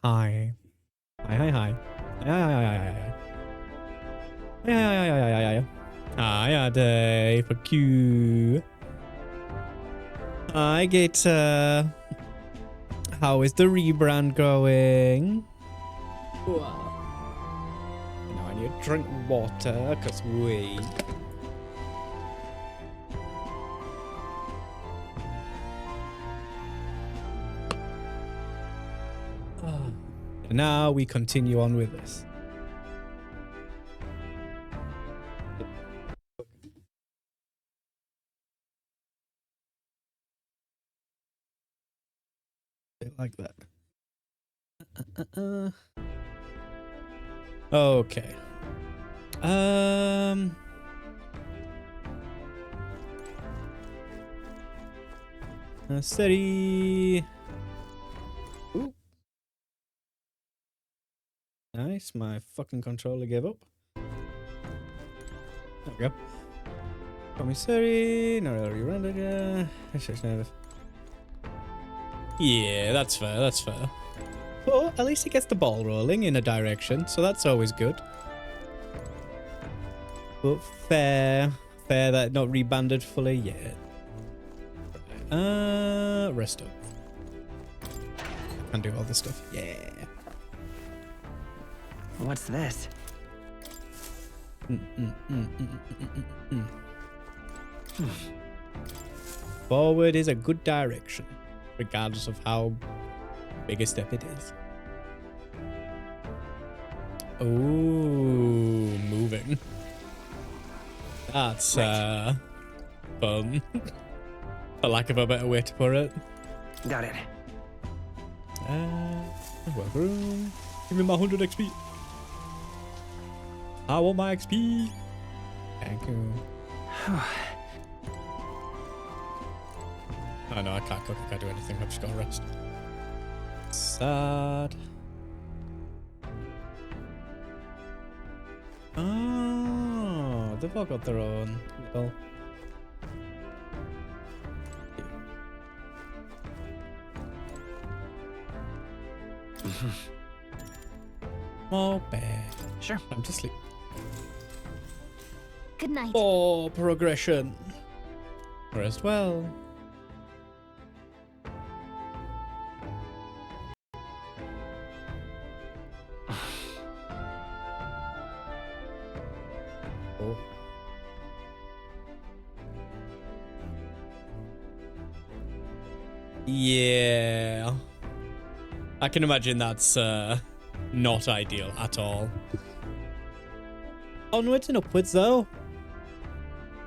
Hi. Hi, hi, hi. Hi, hi, hi, hi, hi, hi. Hi, hi, hi, hi, hi, hi. Hi, Ade. Fuck you. Hi, Gator. How is the rebrand going? Wow. Now I need to drink water, because we... And now we continue on with this. Like that. Okay. Steady. Ooh. Nice. My fucking controller gave up. There we go. Commissary. No, already rendered. Yeah, that's fair. That's fair. But at least it gets the ball rolling in a direction, so that's always good. But fair that not rebanded fully yet. Rest up. And do all this stuff. Yeah. What's this? Forward is a good direction, regardless of how big a step it is. Oh, moving. That's fun. For lack of a better way to put it. Got it. Work room. Give me my 100 XP. I want my XP. Thank you. Oh no, I can't cook. I can't do anything. I've just got to rest. Sad. Oh, they've all got their own little... Oh, bad. Sure. Time to sleep. Good night. Oh, progression. Rest well. Oh. Yeah. I can imagine that's not ideal at all. Onwards and upwards though.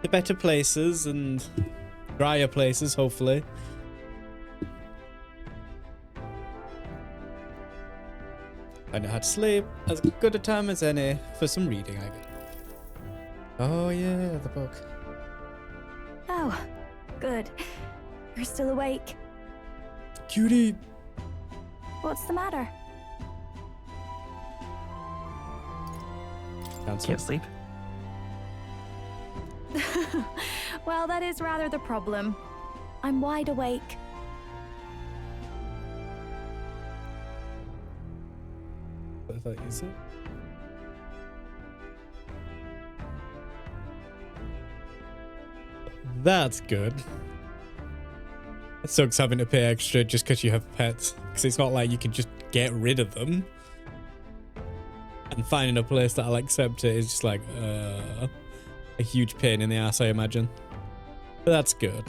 To better places and drier places, hopefully. I know how to sleep. As good a time as any for some reading, I guess. Oh yeah, the book. Oh, good. You're still awake. Cutie! What's the matter? Can't sleep? Well, that is rather the problem. I'm wide awake. What if I use it? That's good. It sucks having to pay extra just because you have pets. Because it's not like you can just get rid of them. And finding a place that'll accept it is just like a huge pain in the ass, I imagine. But that's good.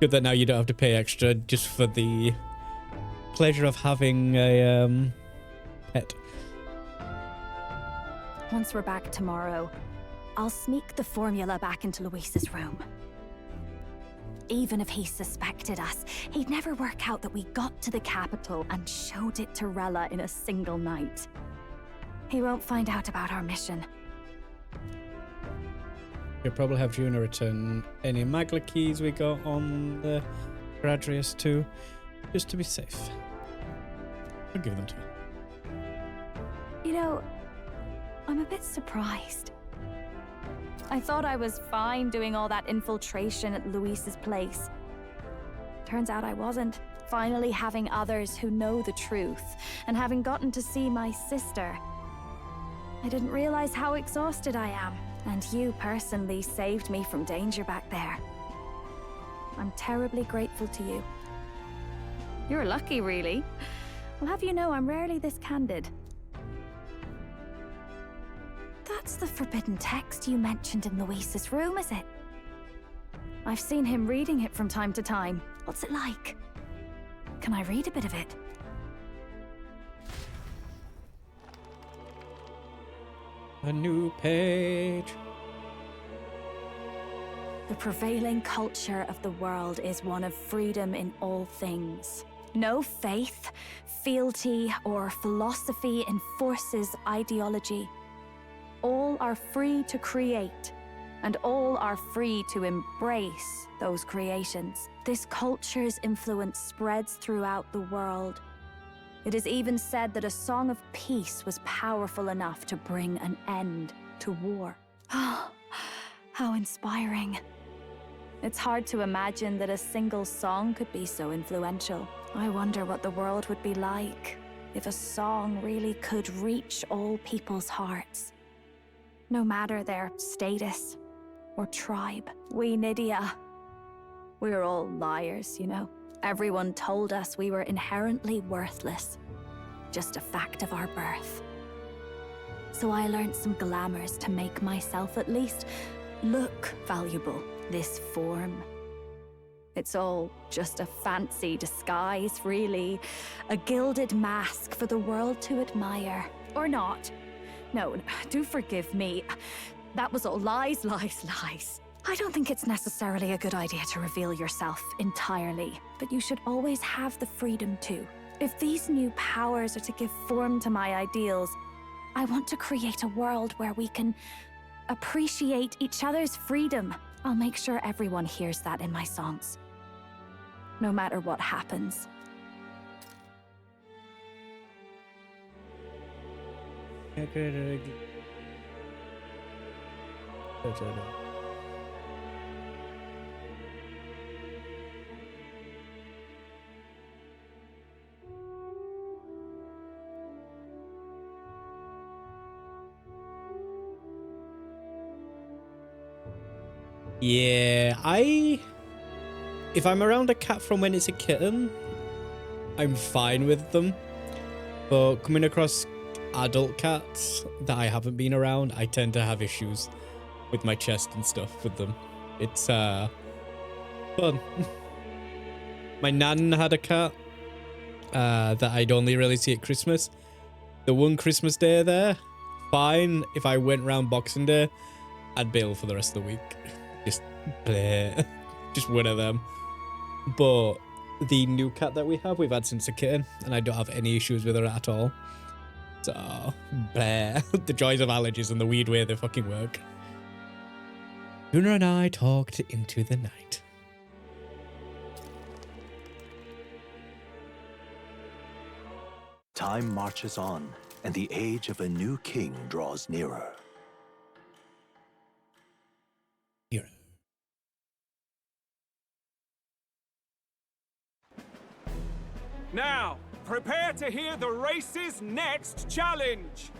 Good that now you don't have to pay extra just for the pleasure of having a pet. Once we're back tomorrow, I'll sneak the formula back into Luis's room. Even if he suspected us, he'd never work out that we got to the capital and showed it to Rella in a single night. He won't find out about our mission. You'll probably have Juna return any Magla keys we got on the Gradrius too, just to be safe. I'll give them to you. You know, I'm a bit surprised. I thought I was fine doing all that infiltration at Luis's place. Turns out I wasn't. Finally having others who know the truth, and having gotten to see my sister. I didn't realize how exhausted I am, and you personally saved me from danger back there. I'm terribly grateful to you. You're lucky, really. I'll have you know I'm rarely this candid. That's the forbidden text you mentioned in Luis's room, is it? I've seen him reading it from time to time. What's it like? Can I read a bit of it? A new page. The prevailing culture of the world is one of freedom in all things. No faith, fealty, or philosophy enforces ideology. All are free to create, and all are free to embrace those creations. This culture's influence spreads throughout the world. It is even said that a song of peace was powerful enough to bring an end to war. Oh, how inspiring. It's hard to imagine that a single song could be so influential. I wonder what the world would be like if a song really could reach all people's hearts. No matter their status or tribe. We Nydia, we're all liars, you know. Everyone told us we were inherently worthless. Just a fact of our birth. So I learned some glamours to make myself at least look valuable. This form. It's all just a fancy disguise, really. A gilded mask for the world to admire. Or not. No, do forgive me. That was all lies, lies, lies. I don't think it's necessarily a good idea to reveal yourself entirely, but you should always have the freedom to. If these new powers are to give form to my ideals, I want to create a world where we can appreciate each other's freedom. I'll make sure everyone hears that in my songs. No matter what happens. Yeah, if I'm around a cat from when it's a kitten, I'm fine with them. But coming across adult cats that I haven't been around, I tend to have issues with my chest and stuff with them. It's fun. My nan had a cat that I'd only really see at Christmas. The one Christmas day there, fine. If I went round Boxing Day, I'd bail for the rest of the week. Just bleh. Just one of them. But the new cat that we have, we've had since a kitten, and I don't have any issues with her at all. So, bleh. The joys of allergies and the weird way they fucking work. Luna and I talked into the night. Time marches on, and the age of a new king draws nearer. Here. Now, prepare to hear the race's next challenge.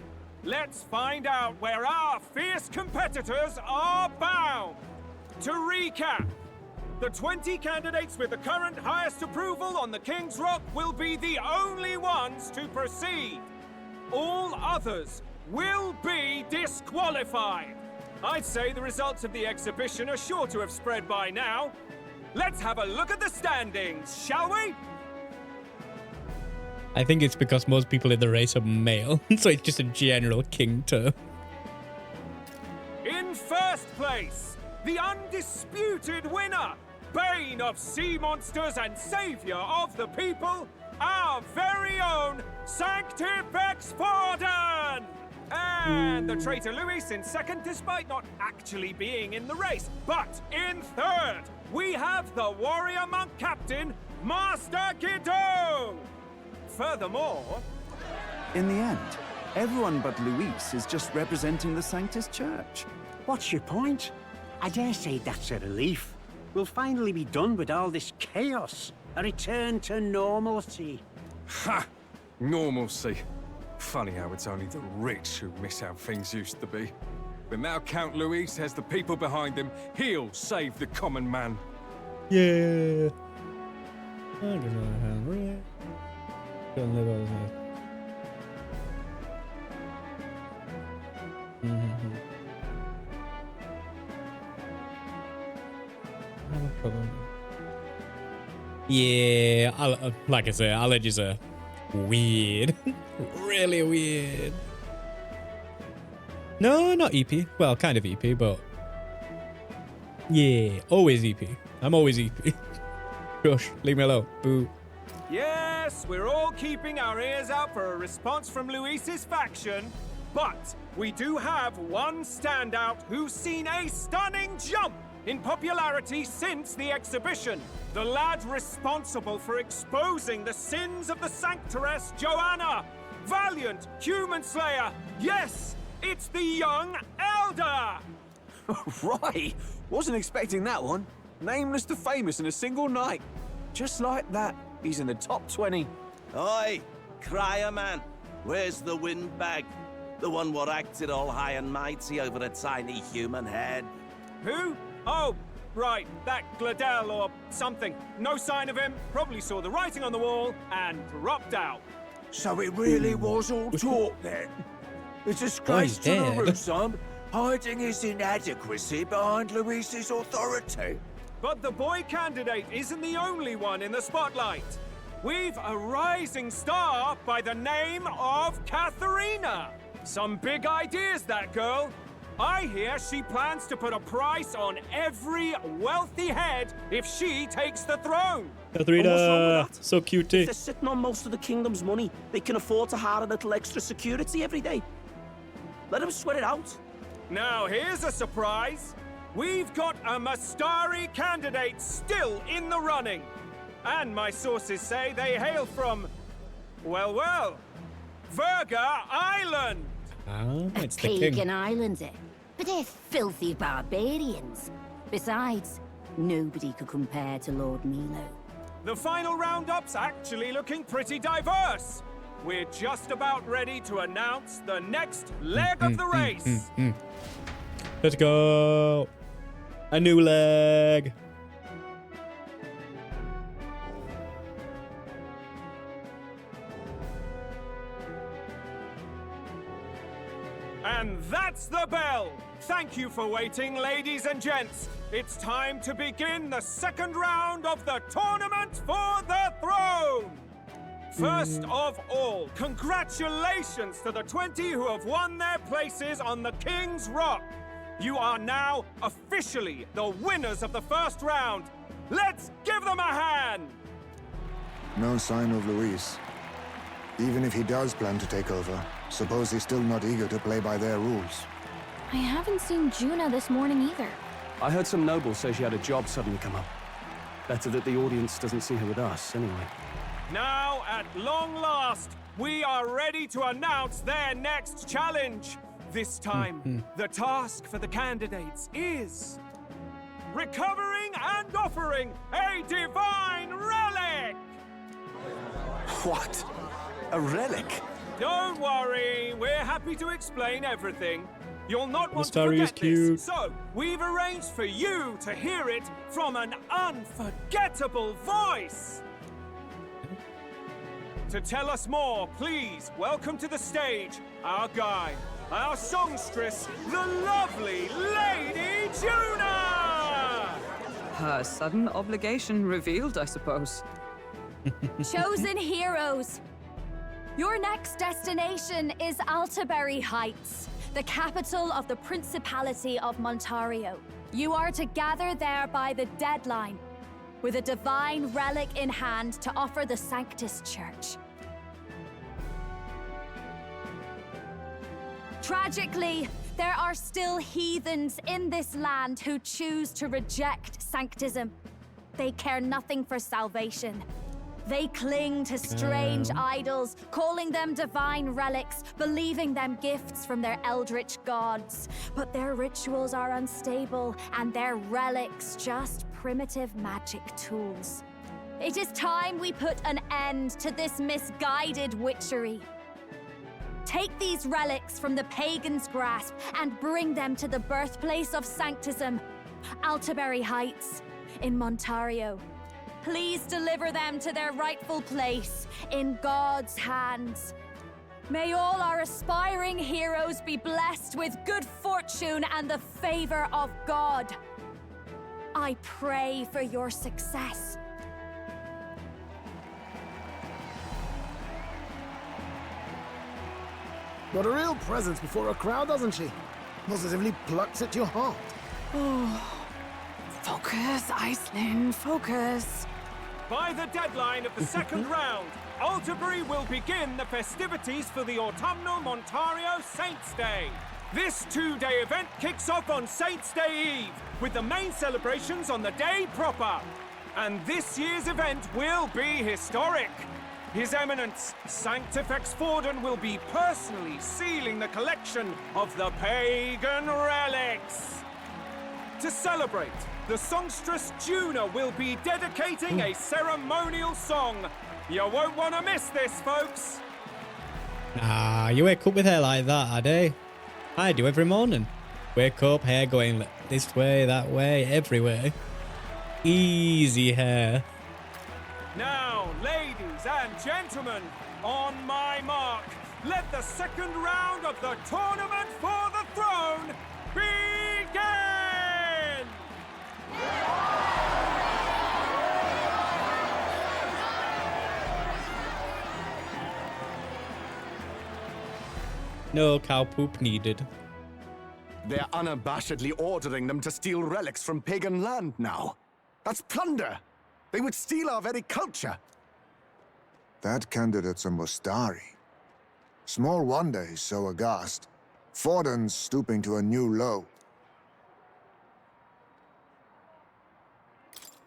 Let's find out where our fierce competitors are bound. To recap, the 20 candidates with the current highest approval on the King's Rock will be the only ones to proceed. All others will be disqualified. I'd say the results of the exhibition are sure to have spread by now. Let's have a look at the standings, shall we? I think it's because most people in the race are male, so it's just a general king term. In first place, the undisputed winner, bane of sea monsters and savior of the people, our very own Sanctifex Forden! And the traitor Luis in second, despite not actually being in the race. But in third, we have the warrior monk captain, Master Guido! Furthermore, in the end, everyone but Luis is just representing the Sanctus Church. What's your point? I dare say that's a relief. We'll finally be done with all this chaos. A return to normalcy. Ha! Normalcy. Funny how it's only the rich who miss how things used to be. But now Count Luis has the people behind him. He'll save the common man. Yeah. I guess I have really. Don't live out of that. No problem. Yeah, like I say, allergies are weird. Really weird. No, not EP. Well, kind of EP, but yeah, always EP. I'm always EP. Gosh, leave me alone. Boo. Yes, we're all keeping our ears out for a response from Luis's faction, but we do have one standout who's seen a stunning jump in popularity since the exhibition. The lad responsible for exposing the sins of the Sanctoress Joanna. Valiant human slayer. Yes, it's the young elder. Right! Wasn't expecting that one. Nameless to famous in a single night. Just like that, he's in the top 20. Oi, crier man, where's the windbag? The one what acted all high and mighty over a tiny human head. Who? Oh, right, that Gladell or something. No sign of him, probably saw the writing on the wall and dropped out. So it really was all talk then? A disgrace to the dead. Rusum, hiding his inadequacy behind Luis's authority. But the boy candidate isn't the only one in the spotlight. We've a rising star by the name of Katharina. Some big ideas, that girl. I hear she plans to put a price on every wealthy head if she takes the throne. Katharina, so cutie. They're sitting on most of the kingdom's money. They can afford to hire a little extra security every day. Let them sweat it out. Now here's a surprise. We've got a Mastari candidate still in the running. And my sources say they hail from, well, Verga Island. Ah, A it's the king. pagan island, eh? But they're filthy barbarians. Besides, nobody could compare to Lord Milo. The final roundup's actually looking pretty diverse. We're just about ready to announce the next leg of the race. Let's go. A new leg. And that's the bell. Thank you for waiting, ladies and gents. It's time to begin the second round of the tournament for the throne. First of all, congratulations to the 20 who have won their places on the King's Rock. You are now officially the winners of the first round. Let's give them a hand. No sign of Luis. Even if he does plan to take over, suppose he's still not eager to play by their rules. I haven't seen Juna this morning either. I heard some nobles say she had a job suddenly come up. Better that the audience doesn't see her with us, anyway. Now, at long last, we are ready to announce their next challenge. This time, the task for the candidates is recovering and offering a divine relic! What? A relic? Don't worry, we're happy to explain everything. You'll not want to story is forget cute. this, so we've arranged for you to hear it from an unforgettable voice. To tell us more, please welcome to the stage our guide, our songstress, the lovely Lady Juna! Her sudden obligation revealed, I suppose. Chosen heroes! Your next destination is Altaberry Heights, the capital of the Principality of Montario. You are to gather there by the deadline, with a divine relic in hand to offer the Sanctus Church. Tragically, there are still heathens in this land who choose to reject Sanctism. They care nothing for salvation. They cling to strange idols, calling them divine relics, believing them gifts from their eldritch gods. But their rituals are unstable, and their relics just primitive magic tools. It is time we put an end to this misguided witchery. Take these relics from the pagan's grasp and bring them to the birthplace of Sanctism, Altaberry Heights, in Montario. Please deliver them to their rightful place, in God's hands. May all our aspiring heroes be blessed with good fortune and the favor of God. I pray for your success. Got a real presence before a crowd, doesn't she? Positively plucks at your heart. Oh. Focus, Iceland, focus. By the deadline of the second round, Altaberry will begin the festivities for the autumnal Montario Saints' Day. This two-day event kicks off on Saints' Day Eve, with the main celebrations on the day proper. And this year's event will be historic. His Eminence, Sanctifex Forden, will be personally sealing the collection of the pagan relics. To celebrate, the songstress Juna will be dedicating a ceremonial song. You won't want to miss this, folks. Nah, you wake up with hair like that, Addy. I do every morning. Wake up, hair going this way, that way, everywhere. Easy hair. Now, ladies and gentlemen, on my mark, let the second round of the tournament for the throne begin! No cow poop needed. They're unabashedly ordering them to steal relics from pagan land now. That's plunder. They would steal our very culture. That candidate's a Mustari. Small wonder he's so aghast. Forden's stooping to a new low.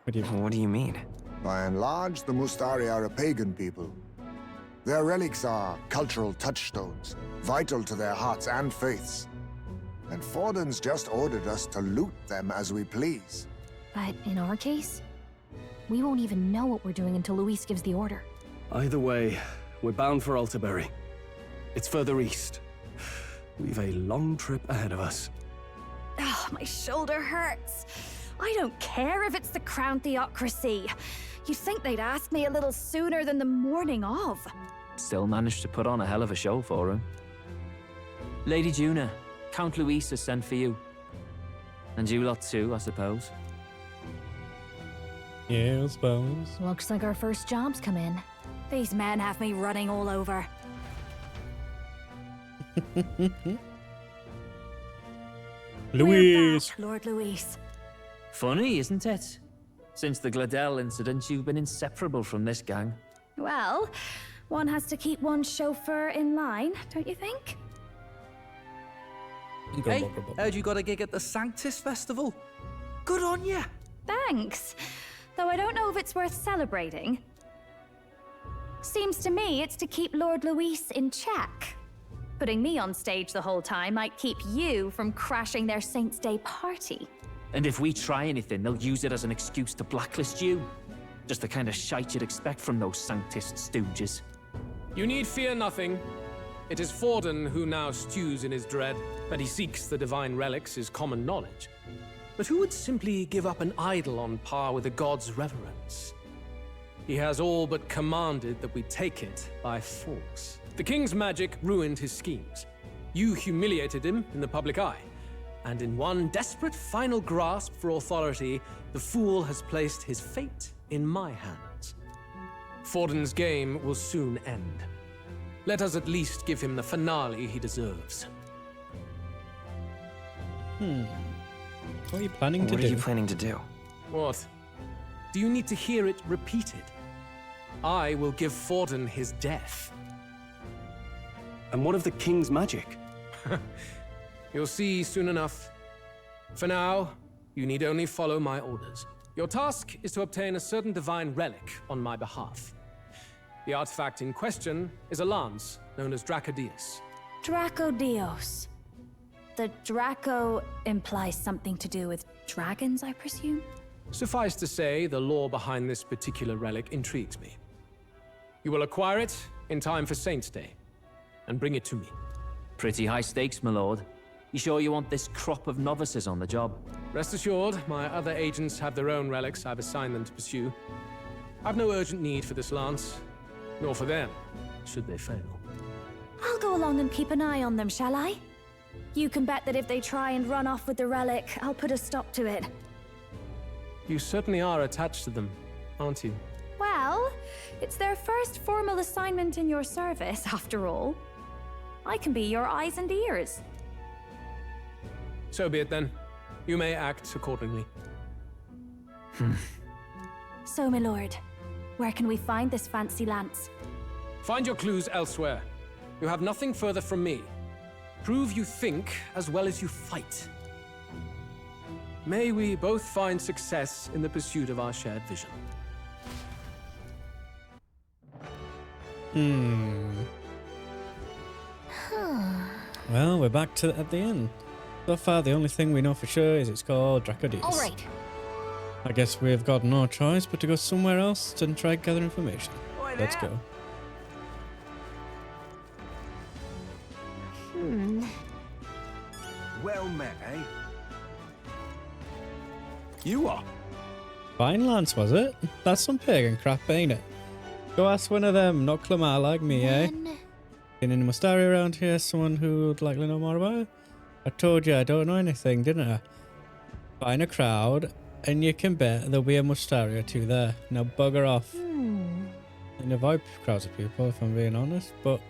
What do you mean? By and large, the Mustari are a pagan people. Their relics are cultural touchstones, vital to their hearts and faiths. And Forden's just ordered us to loot them as we please. But in our case, we won't even know what we're doing until Luis gives the order. Either way, we're bound for Altaberry. It's further east. We've a long trip ahead of us. Oh, my shoulder hurts. I don't care if it's the Crown Theocracy. You'd think they'd ask me a little sooner than the morning of. Still managed to put on a hell of a show for him. Lady Juna, Count Luis has sent for you. And you lot too, I suppose. Yeah, I suppose. Looks like our first job's come in. These men have me running all over. Luis! Back, Lord Luis. Funny, isn't it? Since the Gladell incident, you've been inseparable from this gang. Well, one has to keep one's chauffeur in line, don't you think? Hey, heard you got a gig at the Sanctis Festival. Good on ya. Thanks. Though I don't know if it's worth celebrating. Seems to me it's to keep Lord Luis in check. Putting me on stage the whole time might keep you from crashing their Saints' Day party. And if we try anything, they'll use it as an excuse to blacklist you. Just the kind of shite you'd expect from those Sanctist stooges. You need fear nothing. It is Forden who now stews in his dread. That he seeks the divine relics is common knowledge. But who would simply give up an idol on par with a god's reverence? He has all but commanded that we take it by force. The king's magic ruined his schemes. You humiliated him in the public eye. And in one desperate final grasp for authority, the fool has placed his fate in my hands. Forden's game will soon end. Let us at least give him the finale he deserves. What are you planning to do? What are you planning to do? What? Do you need to hear it repeated? I will give Forden his death. And what of the king's magic? You'll see soon enough. For now, you need only follow my orders. Your task is to obtain a certain divine relic on my behalf. The artifact in question is a lance known as Dracodius. Dracodios. The Draco implies something to do with dragons, I presume? Suffice to say, the lore behind this particular relic intrigues me. You will acquire it in time for Saint's Day, and bring it to me. Pretty high stakes, my lord. You sure you want this crop of novices on the job? Rest assured, my other agents have their own relics I've assigned them to pursue. I've no urgent need for this lance, nor for them, should they fail. I'll go along and keep an eye on them, shall I? You can bet that if they try and run off with the relic, I'll put a stop to it. You certainly are attached to them, aren't you? Well, it's their first formal assignment in your service, after all. I can be your eyes and ears. So be it then. You may act accordingly. So, my lord, where can we find this fancy lance? Find your clues elsewhere. You have nothing further from me. Prove you think as well as you fight. May we both find success in the pursuit of our shared vision. Well, we're back at the inn. So far, the only thing we know for sure is it's called Dracodius. All right. I guess we've got no choice but to go somewhere else and try and gather information. Let's go. Well met, eh? You are. Fine lance, was it? That's some pagan crap, ain't it? Go ask one of them, not Clamar like me, eh? Been any Mustari around here? Someone who'd likely know more about it? I told you I don't know anything, didn't I? Find a crowd, and you can bet there'll be a Mustari or two there. Now bugger off. And avoid crowds of people, if I'm being honest, but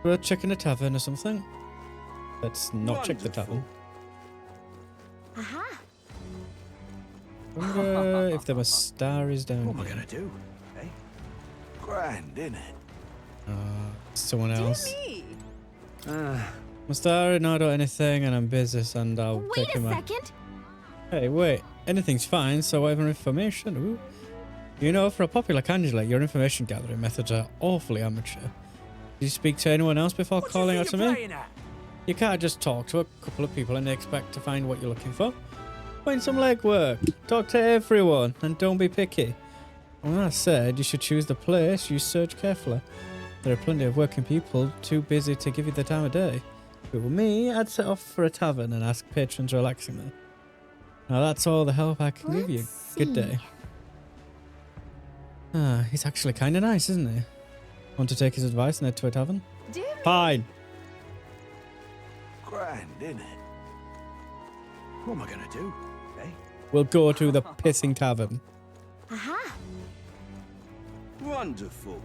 we'll check in a tavern or something. Let's not check the tavern. Aha! Wonder if the Mustaris down What am I here. gonna do? Eh? Grand, innit? Someone else. Mustari not do anything, and I'm busy, and I'll Wait take a him out. second! Hey, wait. Anything's fine, so whatever information. Ooh. You know, for a popular candidate, your information gathering methods are awfully amateur. Did you speak to anyone else before calling out to me? You can't just talk to a couple of people and expect to find what you're looking for. Put in some legwork. Talk to everyone, and don't be picky. When I said you should choose the place, you search carefully. There are plenty of working people too busy to give you the time of day. If it were me, I'd set off for a tavern and ask patrons relaxing there. Now that's all the help I can give you. Good day. Ah, he's actually kind of nice, isn't he? Want to take his advice and head to a tavern? Fine. Grand, innit? What am I gonna do? Eh? We'll go to the pissing tavern. Aha! Wonderful.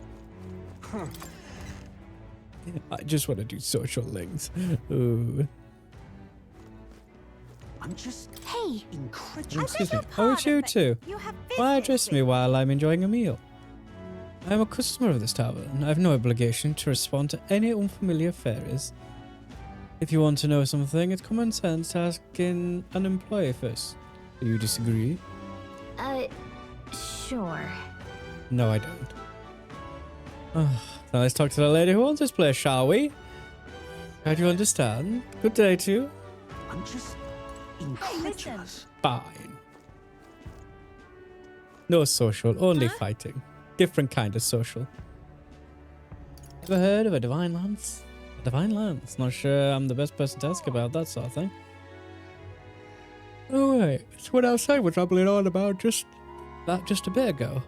I just want to do social links. Ooh. I'm just Hey! incredulous. Excuse me. Oh, it's you too. Why address me while I'm enjoying a meal? I am a customer of this tavern. I have no obligation to respond to any unfamiliar fairies. If you want to know something, it's common sense to ask an employee first. Do you disagree? Sure. No, I don't. Now let's talk to the lady who owns this place, shall we? How do you understand? Good day to you. I'm just incredulous. Fine. No social, only fighting. Different kind of social. Ever heard of a divine lance? A divine lance? Not sure I'm the best person to ask about that sort of thing. Oh wait, it's what outside was rambling on about just a bit ago.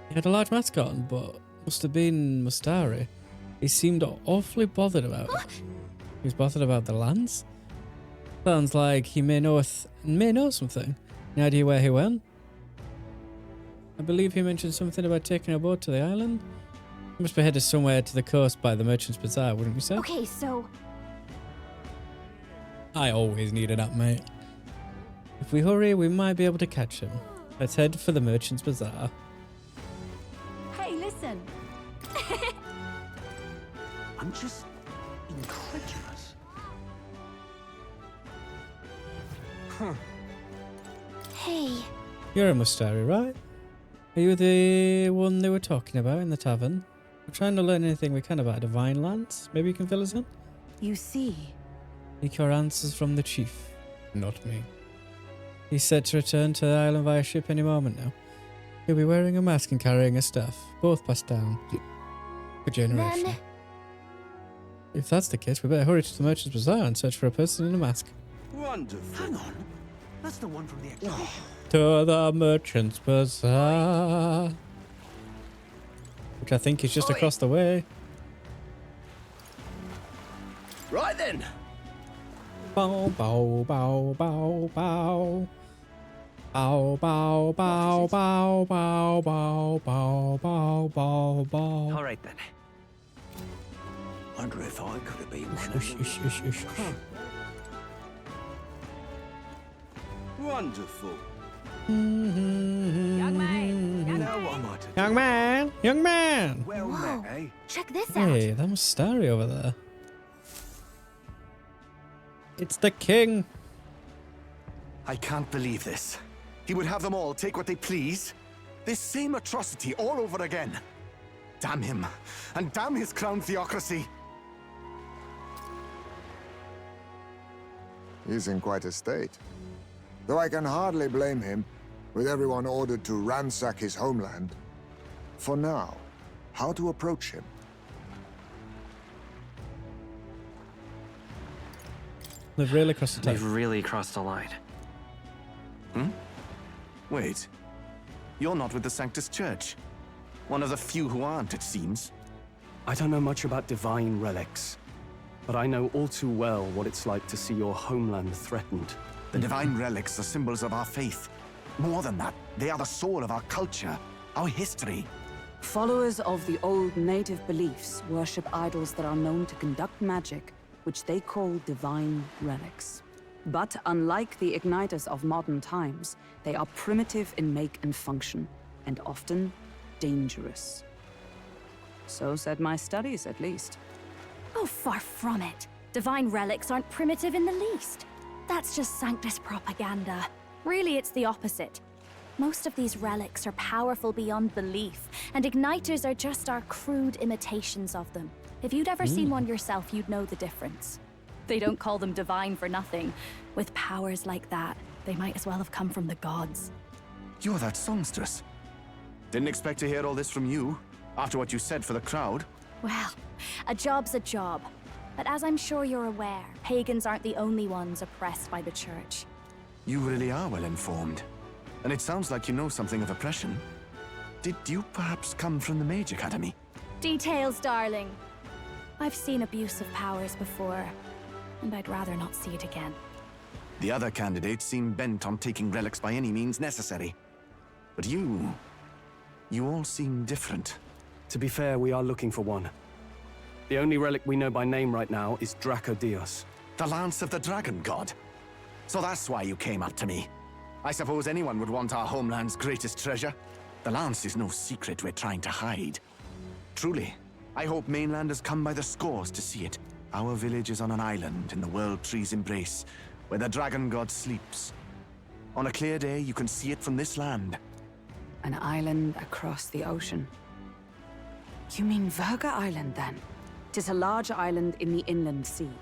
He had a large mask on, but must have been Mustari. He seemed awfully bothered about it. He was bothered about the lance? Sounds like he may know something. Any idea where he went? I believe he mentioned something about taking a boat to the island. He must be headed somewhere to the coast by the Merchant's Bazaar, wouldn't you say? Okay, so... I always needed that, mate. If we hurry, we might be able to catch him. Let's head for the Merchant's Bazaar. Hey, listen! I'm just incredulous. Hey. You're a Mustari, right? Are you the one they were talking about in the tavern? We're trying to learn anything we can about a divine lance. Maybe you can fill us in? You see. Seek your answers from the chief, not me. He's set to return to the island via ship any moment now. He'll be wearing a mask and carrying a staff, both passed down for generations. Then... If that's the case, we better hurry to the Merchant's Bazaar and search for a person in a mask. Wonderful. Hang on. That's the one from the exhibition. To the Merchant's Bazaar. Which I think is just across the way. Right then. Bow, bow, bow, bow, bow. Bow, bow, bow, bow, bow, bow, bow, bow, bow, bow. All right then. Wonder if I could have been one of them. Wonderful. Young man, young man. Well met, eh? Check this out. Hey, that was Starry over there. It's the king. I can't believe this. He would have them all take what they please. This same atrocity all over again. Damn him, and damn his crown theocracy. He's in quite a state. Though I can hardly blame him, with everyone ordered to ransack his homeland. For now, how to approach him? They've really crossed the They've line. really crossed the line. Wait. You're not with the Sanctus Church. One of the few who aren't, it seems. I don't know much about divine relics, but I know all too well what it's like to see your homeland threatened. The divine relics are symbols of our faith. More than that, they are the soul of our culture, our history. Followers of the old native beliefs worship idols that are known to conduct magic, which they call divine relics. But unlike the igniters of modern times, they are primitive in make and function, and often dangerous. So said my studies, at least. Oh, far from it. Divine relics aren't primitive in the least. That's just Sanctus propaganda. Really, it's the opposite. Most of these relics are powerful beyond belief, and igniters are just our crude imitations of them. If you'd ever seen one yourself, you'd know the difference. They don't call them divine for nothing. With powers like that, they might as well have come from the gods. You're that songstress. Didn't expect to hear all this from you, after what you said for the crowd. Well, a job's a job. But as I'm sure you're aware, pagans aren't the only ones oppressed by the church. You really are well informed. And it sounds like you know something of oppression. Did you perhaps come from the Mage Academy? Details, darling. I've seen abuse of powers before, and I'd rather not see it again. The other candidates seem bent on taking relics by any means necessary. But you all seem different. To be fair, we are looking for one. The only relic we know by name right now is Draco Dios. The Lance of the Dragon God. So that's why you came up to me. I suppose anyone would want our homeland's greatest treasure. The Lance is no secret we're trying to hide. Truly, I hope mainlanders come by the scores to see it. Our village is on an island in the World Tree's embrace, where the Dragon God sleeps. On a clear day, you can see it from this land. An island across the ocean. You mean Verga Island, then? 'Tis a large island in the inland sea.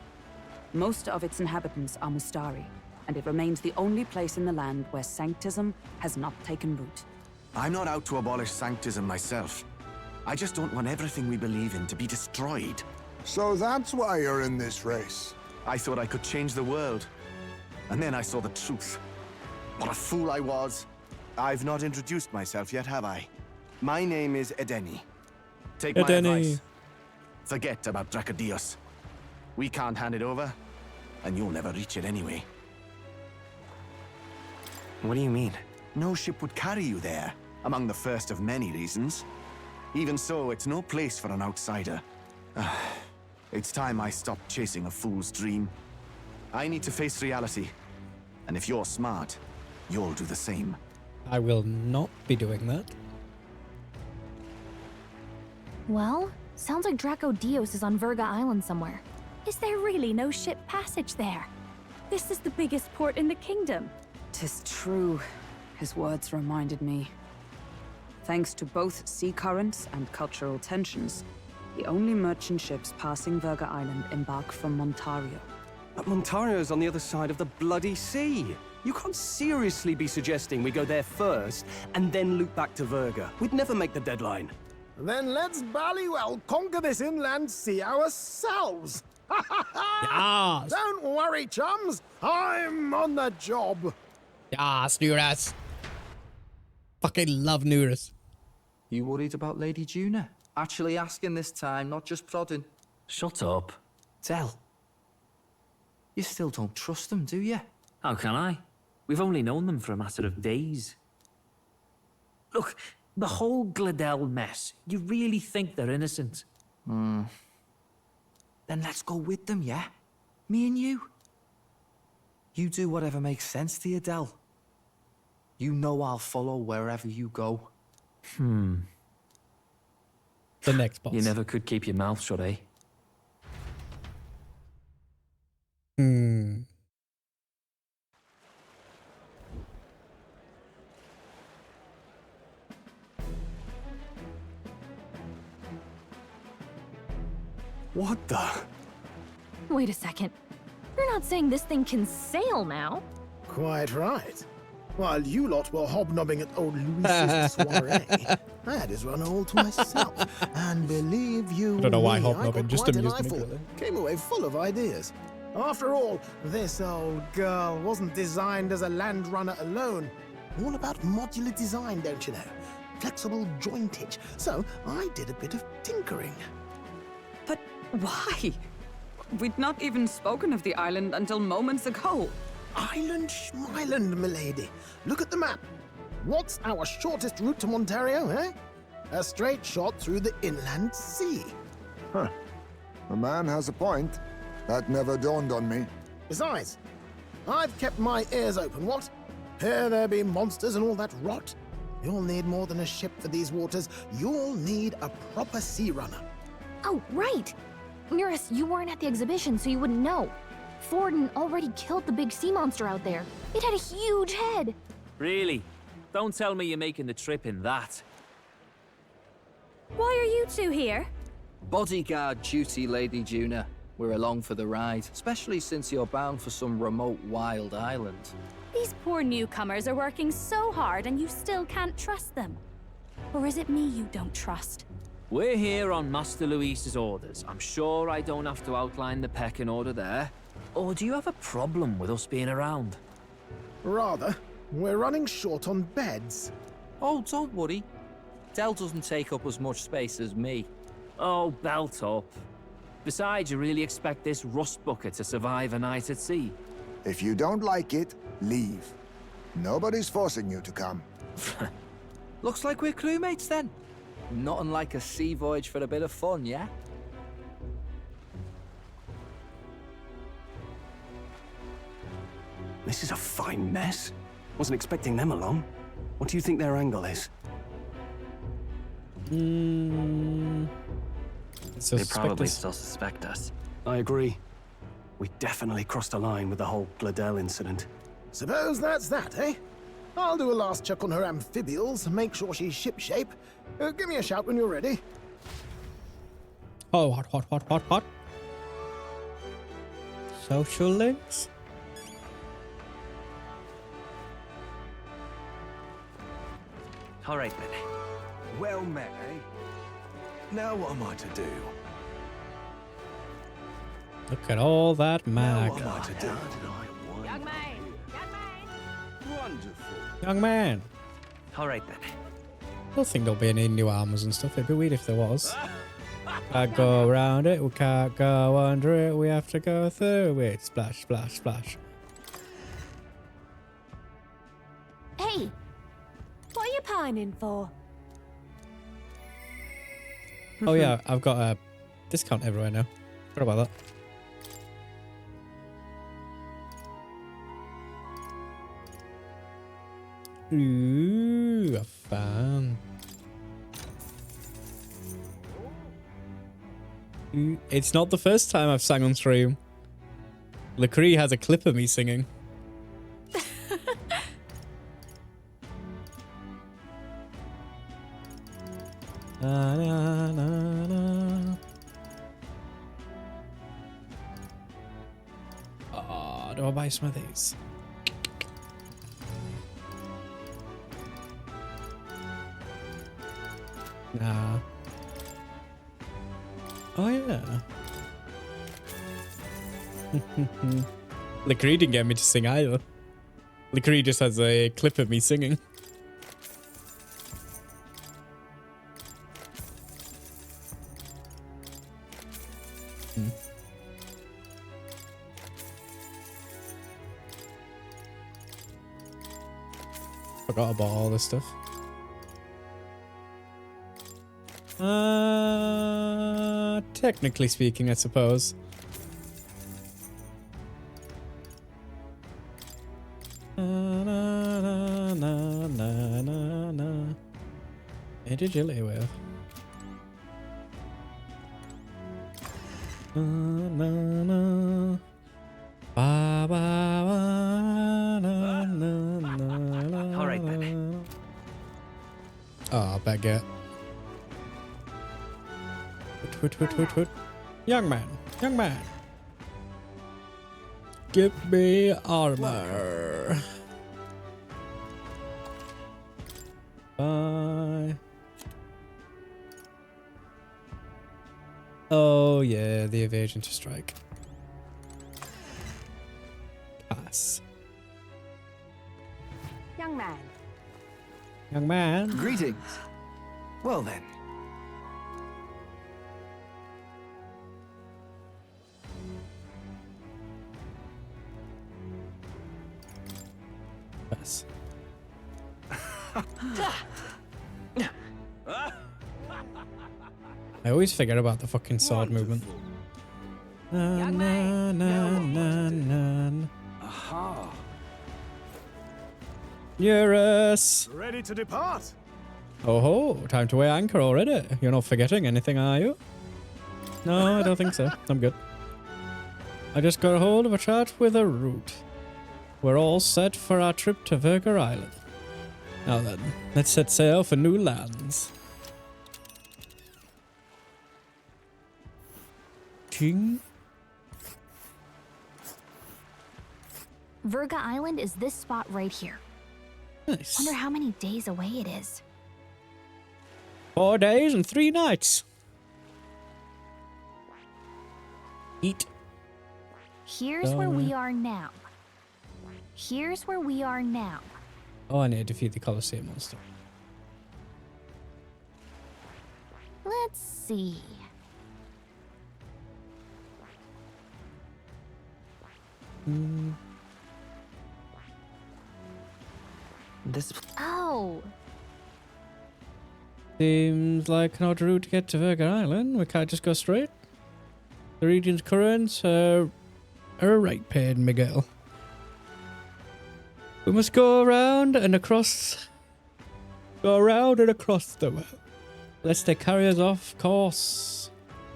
Most of its inhabitants are Mustari, and it remains the only place in the land where sanctism has not taken root. I'm not out to abolish sanctism myself. I just don't want everything we believe in to be destroyed. So that's why you're in this race. I thought I could change the world. And then I saw the truth. What a fool I was. I've not introduced myself yet, have I? My name is Edeni. Take my advice. Forget about Dracodios. We can't hand it over, and you'll never reach it anyway. What do you mean? No ship would carry you there, among the first of many reasons. Even so, it's no place for an outsider. It's time I stopped chasing a fool's dream. I need to face reality. And if you're smart, you'll do the same. I will not be doing that. Well, sounds like Draco Dios is on Verga Island somewhere. Is there really no ship passage there? This is the biggest port in the kingdom. 'Tis true. His words reminded me. Thanks to both sea currents and cultural tensions, the only merchant ships passing Verga Island embark from Montario. But Montario's on the other side of the bloody sea. You can't seriously be suggesting we go there first and then loop back to Verga. We'd never make the deadline. Then let's ballywell conquer this inland sea ourselves. Yes. Don't worry, chums. I'm on the job. Yes, Nuras. Fucking love Nuras. You worried about Lady Juna? Actually asking this time, not just prodding. Shut up. Tell. You still don't trust them, do you? How can I? We've only known them for a matter of days. Look, the whole Gladell mess, you really think they're innocent? Then let's go with them, yeah? Me and you. You do whatever makes sense to you, Del. You know I'll follow wherever you go. The next boss. You never could keep your mouth shut, eh? What the? Wait a second. You're not saying this thing can sail now? Quite right. While you lot were hobnobbing at old Luis's soiree, I had his run all to myself. And believe you I don't know why me, hobnobbing I got just quite an amused me. eyeful. Came away full of ideas. After all, this old girl wasn't designed as a land runner alone. All about modular design, don't you know? Flexible jointage. So I did a bit of tinkering. But why? We'd not even spoken of the island until moments ago. Island Schmyland, milady. Look at the map. What's our shortest route to Montario, eh? A straight shot through the inland sea. Huh. The man has a point. That never dawned on me. Besides, I've kept my ears open, what? Here there be monsters and all that rot. You'll need more than a ship for these waters. You'll need a proper sea runner. Oh, right. Nuris, you weren't at the exhibition, so you wouldn't know. Forden already killed the big sea monster out there. It had a huge head. Really? Don't tell me you're making the trip in that. Why are you two here? Bodyguard duty, Lady Juna. We're along for the ride, especially since you're bound for some remote wild island. These poor newcomers are working so hard and you still can't trust them. Or is it me you don't trust? We're here on Master Luis's orders. I'm sure I don't have to outline the pecking order there. Or do you have a problem with us being around? Rather, we're running short on beds. Oh, don't worry. Del doesn't take up as much space as me. Oh, belt up. Besides, you really expect this rust bucket to survive a night at sea? If you don't like it, leave. Nobody's forcing you to come. Looks like we're crewmates then. Not unlike a sea voyage for a bit of fun, yeah? This is a fine mess. Wasn't expecting them along. What do you think their angle is? They probably still suspect us. I agree. We definitely crossed a line with the whole Gladell incident. Suppose that's that, eh? I'll do a last check on her amphibials, make sure she's shipshape. Give me a shout when you're ready. Oh, hot. Social links? All right, then. Well met, eh? Now what am I to do? Look at all that mag. What am I to do? Young man! Wonderful. Young man. All right, then. I don't think there'll be any new armors and stuff. It'd be weird if there was. Can't go around it, we can't go under it, we have to go through it. Splash, splash, splash. Hey! What are you pining for? Oh yeah, I've got a discount everywhere now. Forgot about that. Ooh, a fan. Ooh, it's not the first time I've sang on stream. Lacree has a clip of me singing. Na, na, na, na. Oh, do I buy some of these? Nah. Oh, yeah. Lickery didn't get me to sing either. Lickery just has a clip of me singing. Forgot about all this stuff. Technically speaking, I suppose. Agility wave. Alright then. Oh, baguette. Hoot. Young man. Give me armor. Bye. Oh yeah, the evasion to strike. Pass. Young man. Young man. Greetings. Well then. Pass. I always forget about the fucking sword movement. Aha. Eurus! Ready to depart? Oh ho, time to weigh anchor already. You're not forgetting anything, are you? No, I don't think so. I'm good. I just got a hold of a chart with a route. We're all set for our trip to Verger Island. Now then, let's set sail for new lands. King? Verga Island is this spot right here. Nice. Wonder how many days away it is. 4 days and 3 nights. Eat. Here's where we are now. Here's where we are now. Oh, I need to defeat the Colosseum monster. Let's see. This. Oh. Seems like an odd route to get to Verger Island. We can't just go straight. The region's currents are right, paid Miguel. We must go around and across. Go around and across the world. Lest they carry us off course.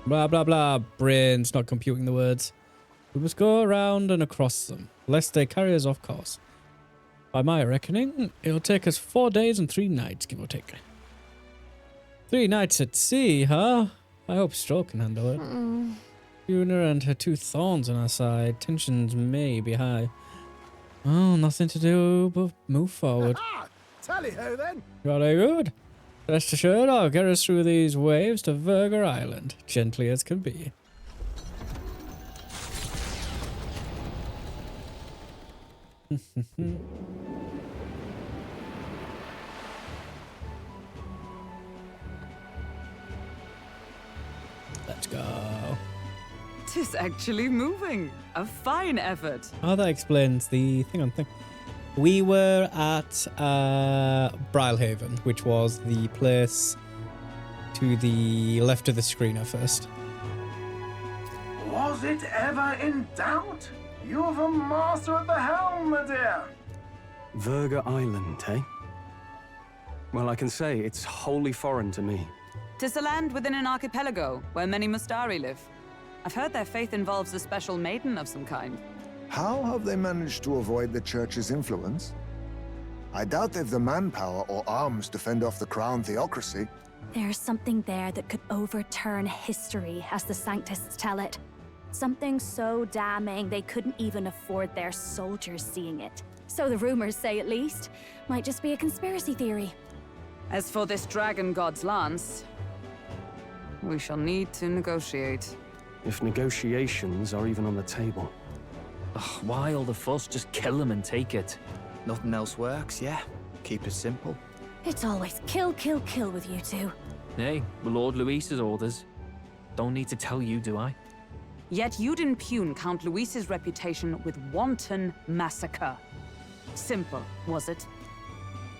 Blah blah blah. Brain's not computing the words. We must go around and across them, lest they carry us off course. By my reckoning, it'll take us 4 days and 3 nights, give or take. 3 nights at sea, huh? I hope Stroke can handle it. Una and her 2 thorns on our side. Tensions may be high. Oh, nothing to do but move forward. Tally-ho then. Jolly good. Rest assured, I'll get us through these waves to Verger Island, gently as can be. Let's go. Tis actually moving. A fine effort. Oh, that explains the thing on thing. We were at Brylehaven, which was the place to the left of the screen at first. Was it ever in doubt? You're the master at the helm, my dear. Verger Island, eh? Well, I can say it's wholly foreign to me. 'Tis a land within an archipelago where many Mustari live. I've heard their faith involves a special maiden of some kind. How have they managed to avoid the church's influence? I doubt they've the manpower or arms to fend off the crown theocracy. There's something there that could overturn history, as the Sanctists tell it. Something so damning they couldn't even afford their soldiers seeing it. So the rumors say, at least. Might just be a conspiracy theory. As for this dragon god's lance, we shall need to negotiate. If negotiations are even on the table. Ugh, why all the fuss? Just kill him and take it. Nothing else works, yeah? Keep it simple. It's always kill, kill, kill with you two. Hey, Lord Luis's orders. Don't need to tell you, do I? Yet you'd impugn Count Luis's reputation with wanton massacre. Simple, was it?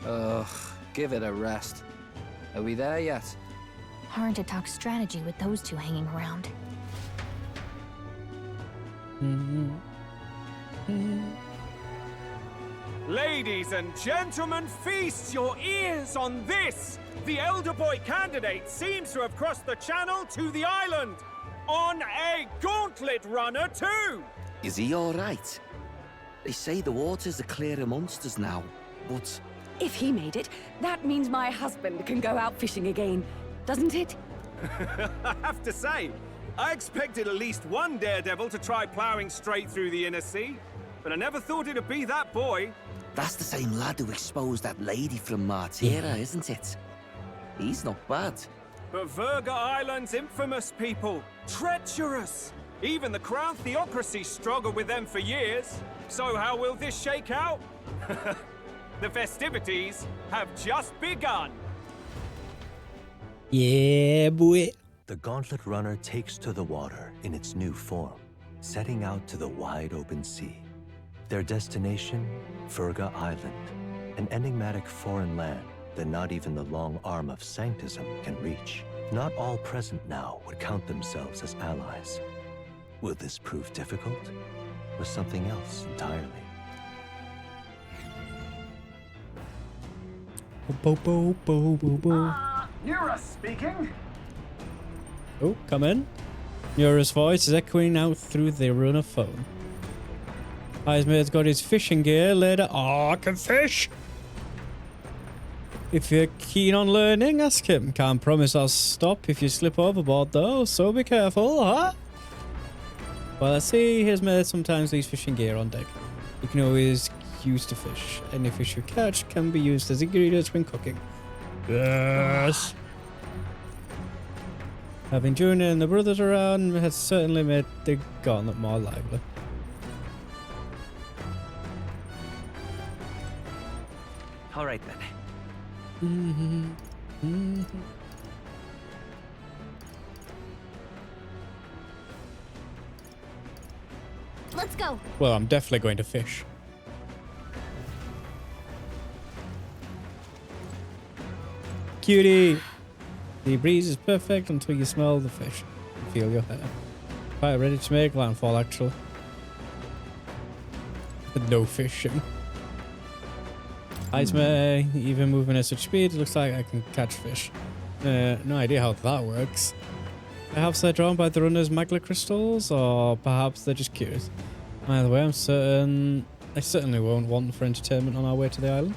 Ugh, give it a rest. Are we there yet? Hard to talk strategy with those two hanging around. Ladies and gentlemen, feast your ears on this! The elder boy candidate seems to have crossed the channel to the island! On a gauntlet runner, too! Is he all right? They say the waters are clear amongst us now, but... If he made it, that means my husband can go out fishing again, doesn't it? I have to say, I expected at least one daredevil to try ploughing straight through the inner sea, but I never thought it'd be that boy. That's the same lad who exposed that lady from Martira, isn't it? He's not bad. But Verga Island's infamous people. Treacherous! Even the Crown Theocracy struggled with them for years. So how will this shake out? The festivities have just begun. Yeah, boy. The gauntlet runner takes to the water in its new form, setting out to the wide open sea. Their destination, Verga Island, an enigmatic foreign land that not even the long arm of Sanctism can reach. Not all present now would count themselves as allies. Will this prove difficult, or something else entirely? Nura speaking. Oh, come in. Nura's voice is echoing out through the runner phone. Eismer's got his fishing gear later. Oh, I can fish! If you're keen on learning, ask him. Can't promise I'll stop if you slip overboard though, so be careful, huh? Well, I see his mate sometimes leaves fishing gear on deck. You can always use to fish. Any fish you catch can be used as ingredients when cooking. Yes! Having Junior and the brothers around has certainly made the gauntlet more lively. All right, then. Let's go. Well, I'm definitely going to fish. Cutie! The breeze is perfect until you smell the fish and feel your hair. Quite ready to make landfall, actually. But no fishing. Eismer, even moving at such speed, it looks like I can catch fish. No idea how that works. Perhaps they're drawn by the runner's magla crystals, or perhaps they're just curious. Either way, I certainly won't want for entertainment on our way to the island.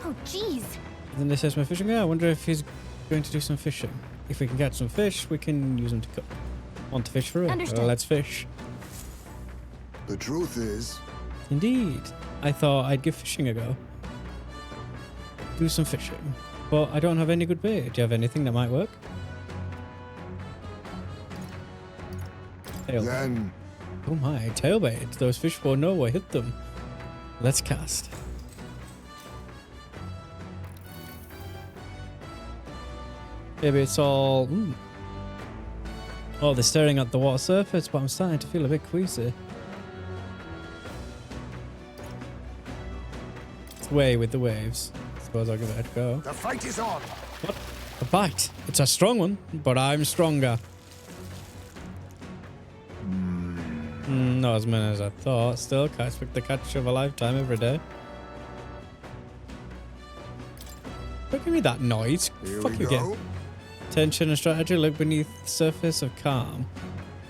Oh, jeez. Then this is my fishing guy. I wonder if he's going to do some fishing. If we can catch some fish, we can use them to cook. Want to fish for it? Understood. Well, let's fish. The truth is... Indeed. I thought I'd give fishing a go. Do some fishing. But I don't have any good bait. Do you have anything that might work? Tailbait. Then... Oh my, tailbait. Those fish will know what hit them. Let's cast. Maybe it's all... Ooh. Oh, they're staring at the water surface, but I'm starting to feel a bit queasy. It's way with the waves. Suppose I'll give it a go. The fight is on! What? A bite. It's a strong one, but I'm stronger. Not as many as I thought. Still, can't expect the catch of a lifetime every day. Don't give me that noise. Here Fuck we you go. again. Tension and strategy look beneath the surface of calm.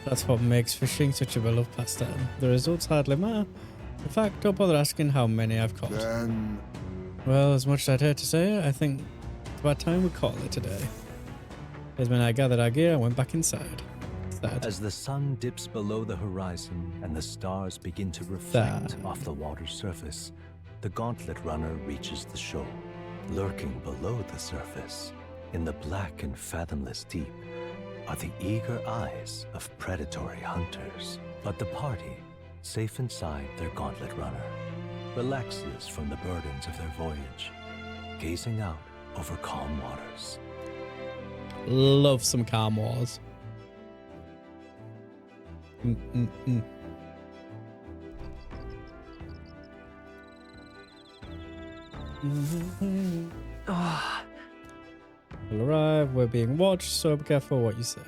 That's what makes fishing such a beloved pastime. The results hardly matter. In fact, don't bother asking how many I've caught. Then... Well, as much as I'd hate to say it, I think it's about time we call it today. As when I gathered our gear, I went back inside. Sad. As the sun dips below the horizon and the stars begin to reflect off the water's surface, the Gauntlet Runner reaches the shoal. Lurking below the surface, in the black and fathomless deep, are the eager eyes of predatory hunters. But the party, safe inside their Gauntlet Runner, relaxes from the burdens of their voyage, gazing out over calm waters. Love some calm waters. We'll arrive, we're being watched, so be careful what you say.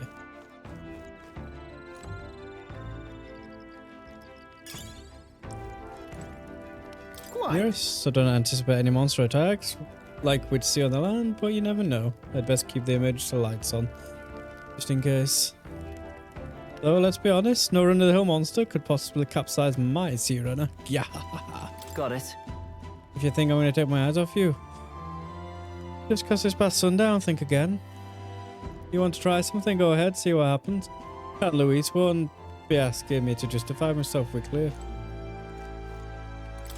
Yes, so don't anticipate any monster attacks like we'd see on the land, but you never know. I'd best keep the emergency lights on, just in case. Though, let's be honest, no run-of-the-hill monster could possibly capsize my sea runner. Yeah. Got it. If you think I'm going to take my eyes off you, just because it's past sundown, think again. You want to try something, go ahead, see what happens. Cat Louise won't be asking me to justify myself weekly.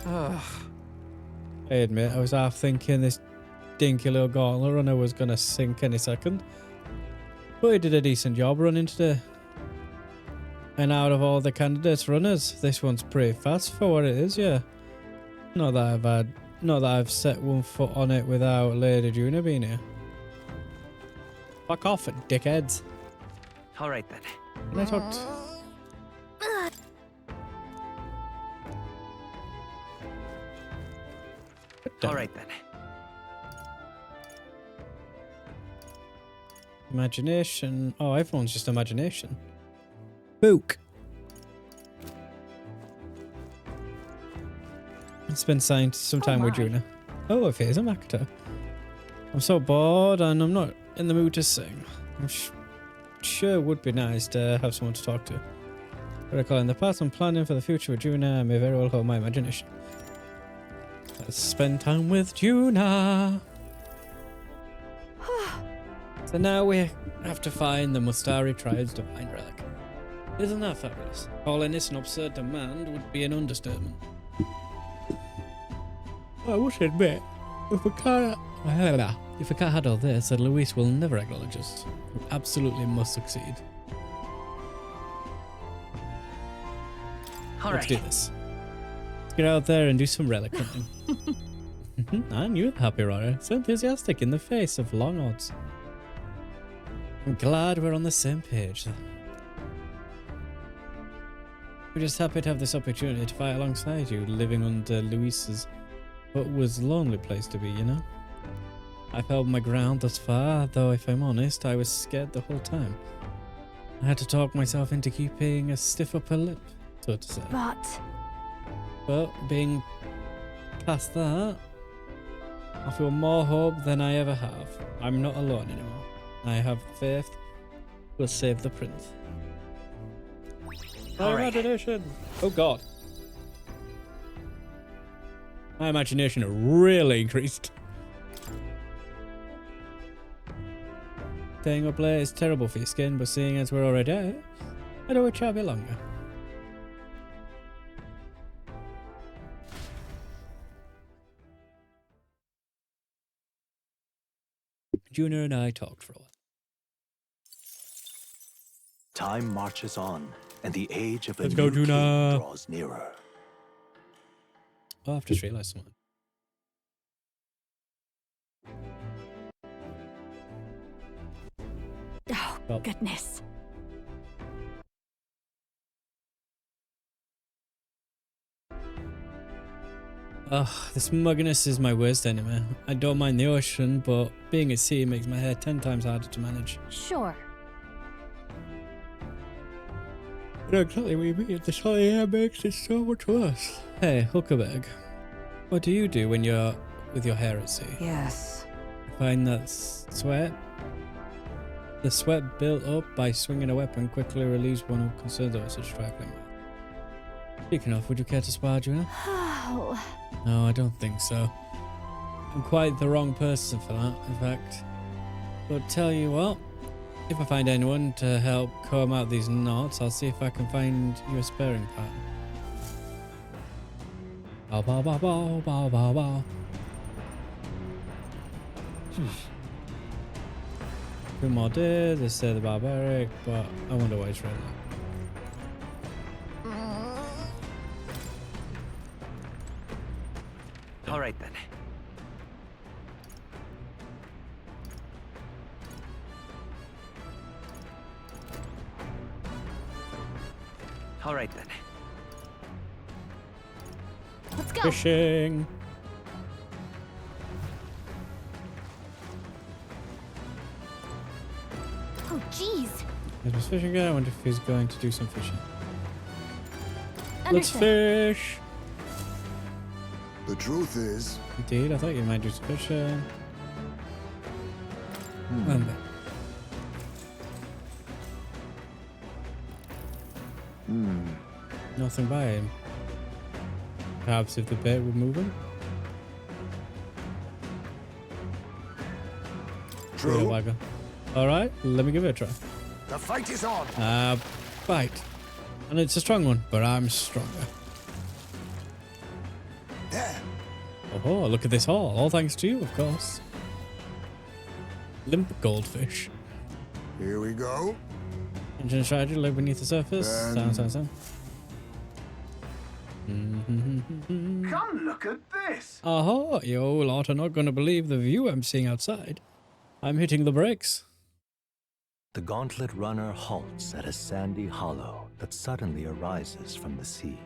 I admit, I was half thinking this dinky little gauntlet runner was going to sink any second. But he did a decent job running today. And out of all the candidates runners, this one's pretty fast for what it is, yeah. Not that I've set one foot on it without Lady Juna being here. Fuck off, dickheads. All right then. Can I talk All right then. Imagination. Oh, everyone's just imagination. Book. Spend some time with Juna. Oh, if it is a actor. I'm so bored and I'm not in the mood to sing. I'm sure it would be nice to have someone to talk to. Recall in the past, I'm planning for the future with Juna. I may very well hold my imagination. Let's spend time with Juna. So now we have to find the Mustari tribe's divine relic. Isn't that fabulous? Calling this an absurd demand would be an understatement. I must admit, if we can't handle this, then Luis will never acknowledge us. We absolutely must succeed. Let's do this. Let's get out there and do some relic hunting. I knew the happy runner, so enthusiastic in the face of long odds. I'm glad we're on the same page. We're just happy to have this opportunity to fight alongside you, living under Luis's what was a lonely place to be, you know? I've held my ground thus far, though if I'm honest, I was scared the whole time. I had to talk myself into keeping a stiff upper lip, so to say. But being past that, I feel more hope than I ever have. I'm not alone anymore. I have faith we'll save the prince. My imagination! Oh god. My imagination really increased. Staying up late is terrible for your skin, but seeing as we're already out, I do it a bit longer. Juna and I talked for a while. Time marches on, and the age of a Let's go, new Juna. king draws nearer. Oh, I've just realised something. Oh, goodness. Ugh, this mugginess is my worst enemy. I don't mind the ocean, but being at sea makes my hair 10 times harder to manage. Sure. I know exactly what you mean. The salty air makes it so much worse. Hey, Huckleberg, what do you do when you're with your hair at sea? Yes. Find that sweat? The sweat built up by swinging a weapon quickly relieves one who concerns over such trifling. Speaking of, would you care to spar, Juna? Oh. No, I don't think so. I'm quite the wrong person for that, in fact. But tell you what, if I find anyone to help comb out these knots, I'll see if I can find you a sparing part. Bow, bow, bow, bow, bow, bow, bow. Two more days, they say the barbaric, but I wonder why it's right now. All right then. All right then. Let's go. Fishing. Oh, jeez. There's his fishing guy. I wonder if he's going to do some fishing. Let's Understood. fish. The truth is... Indeed, I thought you might do some fishing. And then. Nothing by him. Perhaps if the bait were moving? True. Alright, let me give it a try. The fight is on. Bite. And it's a strong one, but I'm stronger. There. Oh, look at this haul. All thanks to you, of course. Limp goldfish. Here we go. Engine strategy, look beneath the surface. Sound. Come look at this. Aha, you lot are not going to believe the view I'm seeing outside. I'm hitting the brakes. The gauntlet runner halts at a sandy hollow that suddenly arises from the sea.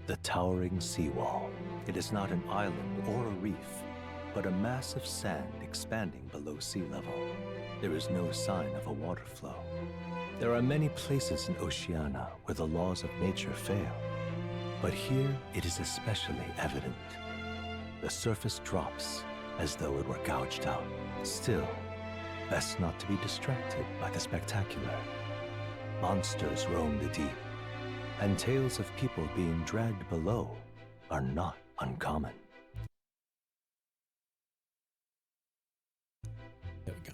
The towering seawall. It is not an island or a reef, but a mass of sand expanding below sea level. There is no sign of a water flow. There are many places in Oceania where the laws of nature fail, but here it is especially evident. The surface drops as though it were gouged out. Still, best not to be distracted by the spectacular. Monsters roam the deep, and tales of people being dragged below are not uncommon. There we go.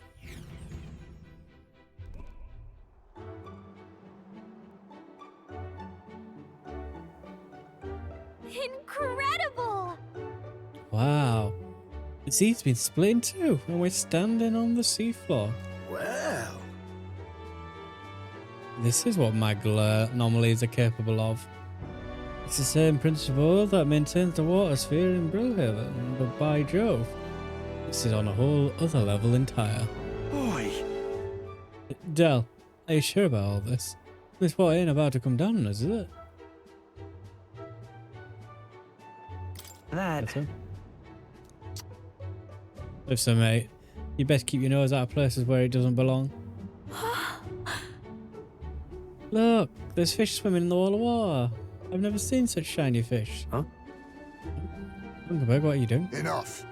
Incredible! Wow. The sea's been split in two, and we're standing on the seafloor. Well. This is what magma anomalies are capable of. It's the same principle that maintains the water sphere in Brillhaven, but by Jove, this is on a whole other level entire. Boy. Del, are you sure about all this? This water ain't about to come down on us, is it? That. Listen, mate, you best keep your nose out of places where it doesn't belong. Look, there's fish swimming in the wall of water. I've never seen such shiny fish. Huh? Lunkenberg, what are you doing? Enough.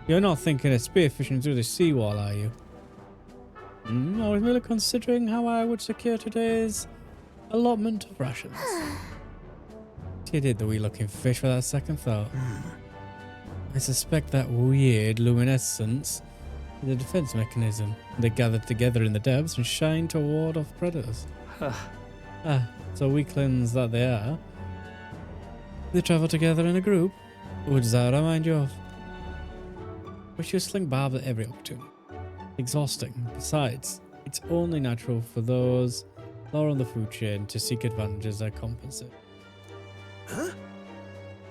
You're not thinking of spearfishing through the seawall, are you? I was merely considering how I would secure today's allotment of rations. You did the wee-looking fish for that second thought. I suspect that weird luminescence is a defense mechanism. They gathered together in the depths and shine to ward off predators. So weaklings that they are, they travel together in a group. What does that remind you of? We should sling barbs at every opportunity. Exhausting. Besides, it's only natural for those lower on the food chain to seek advantages that compensate. Huh?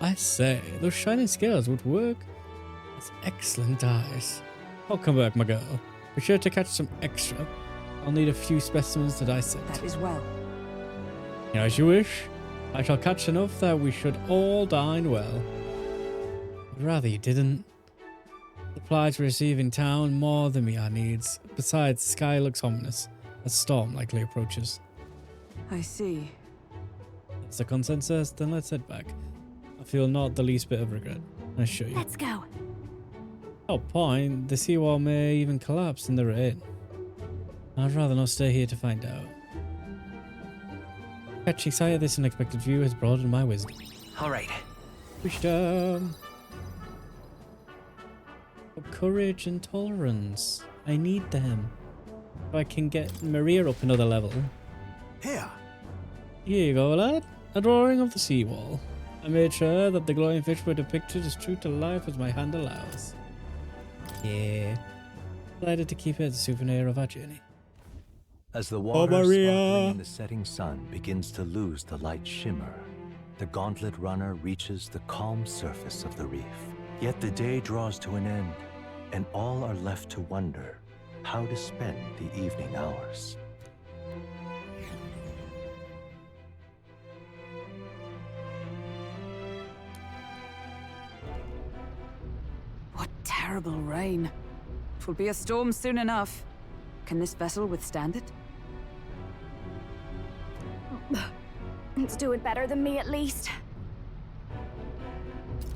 I say, those shining scales would work as excellent dyes. I'll come back, my girl. Be sure to catch some extra. I'll need a few specimens to dissect. That is well. As you wish. I shall catch enough that we should all dine well. I'd rather you didn't. Supplies we receive in town more than meet our needs. Besides, the sky looks ominous. A storm likely approaches. I see. That's the consensus, then let's head back. I feel not the least bit of regret, I assure you. Let's go. Oh, point, the seawall may even collapse in the rain. I'd rather not stay here to find out. Catching sight of this unexpected view has broadened my wisdom. All right. Wisdom. Courage and tolerance. I need them. So I can get Maria up another level. Here. Here you go, lad. A drawing of the seawall. I made sure that the glowing fish were depicted as true to life as my hand allows. Yeah. Decided to keep it as a souvenir of our journey. As the water sparkling in the setting sun begins to lose the light shimmer, the gauntlet runner reaches the calm surface of the reef. Yet the day draws to an end, and all are left to wonder how to spend the evening hours. What terrible rain. 'Twill be a storm soon enough. Can this vessel withstand it? It's doing better than me, at least.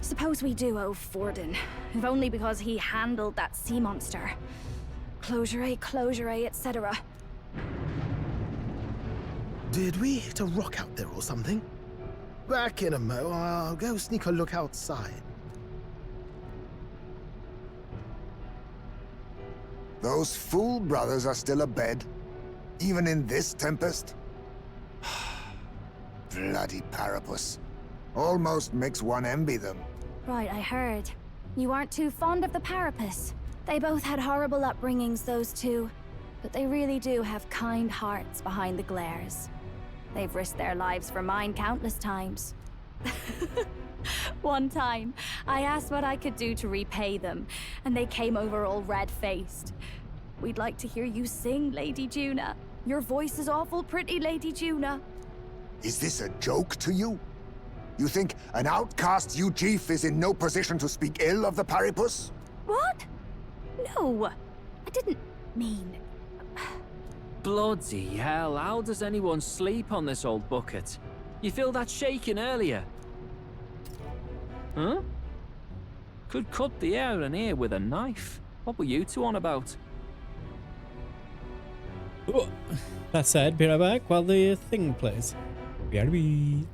Suppose we do owe Forden, if only because he handled that sea monster. Closure, etc. Did we hit a rock out there or something? Back in a mo, I'll go sneak a look outside. Those fool brothers are still abed, even in this tempest. Bloody Parapus. Almost makes one envy them. Right, I heard. You aren't too fond of the Parapus. They both had horrible upbringings, those two. But they really do have kind hearts behind the glares. They've risked their lives for mine countless times. One time, I asked what I could do to repay them, and they came over all red-faced. We'd like to hear you sing, Lady Juna. Your voice is awful pretty, Lady Juna. Is this a joke to you? You think an outcast Ujeef is in no position to speak ill of the Paripus? What? No, I didn't mean... Bloody hell, how does anyone sleep on this old bucket? You feel that shaking earlier? Huh? Could cut the air in here with a knife. What were you two on about? Oh, that said, be right back while the thing plays. BRB.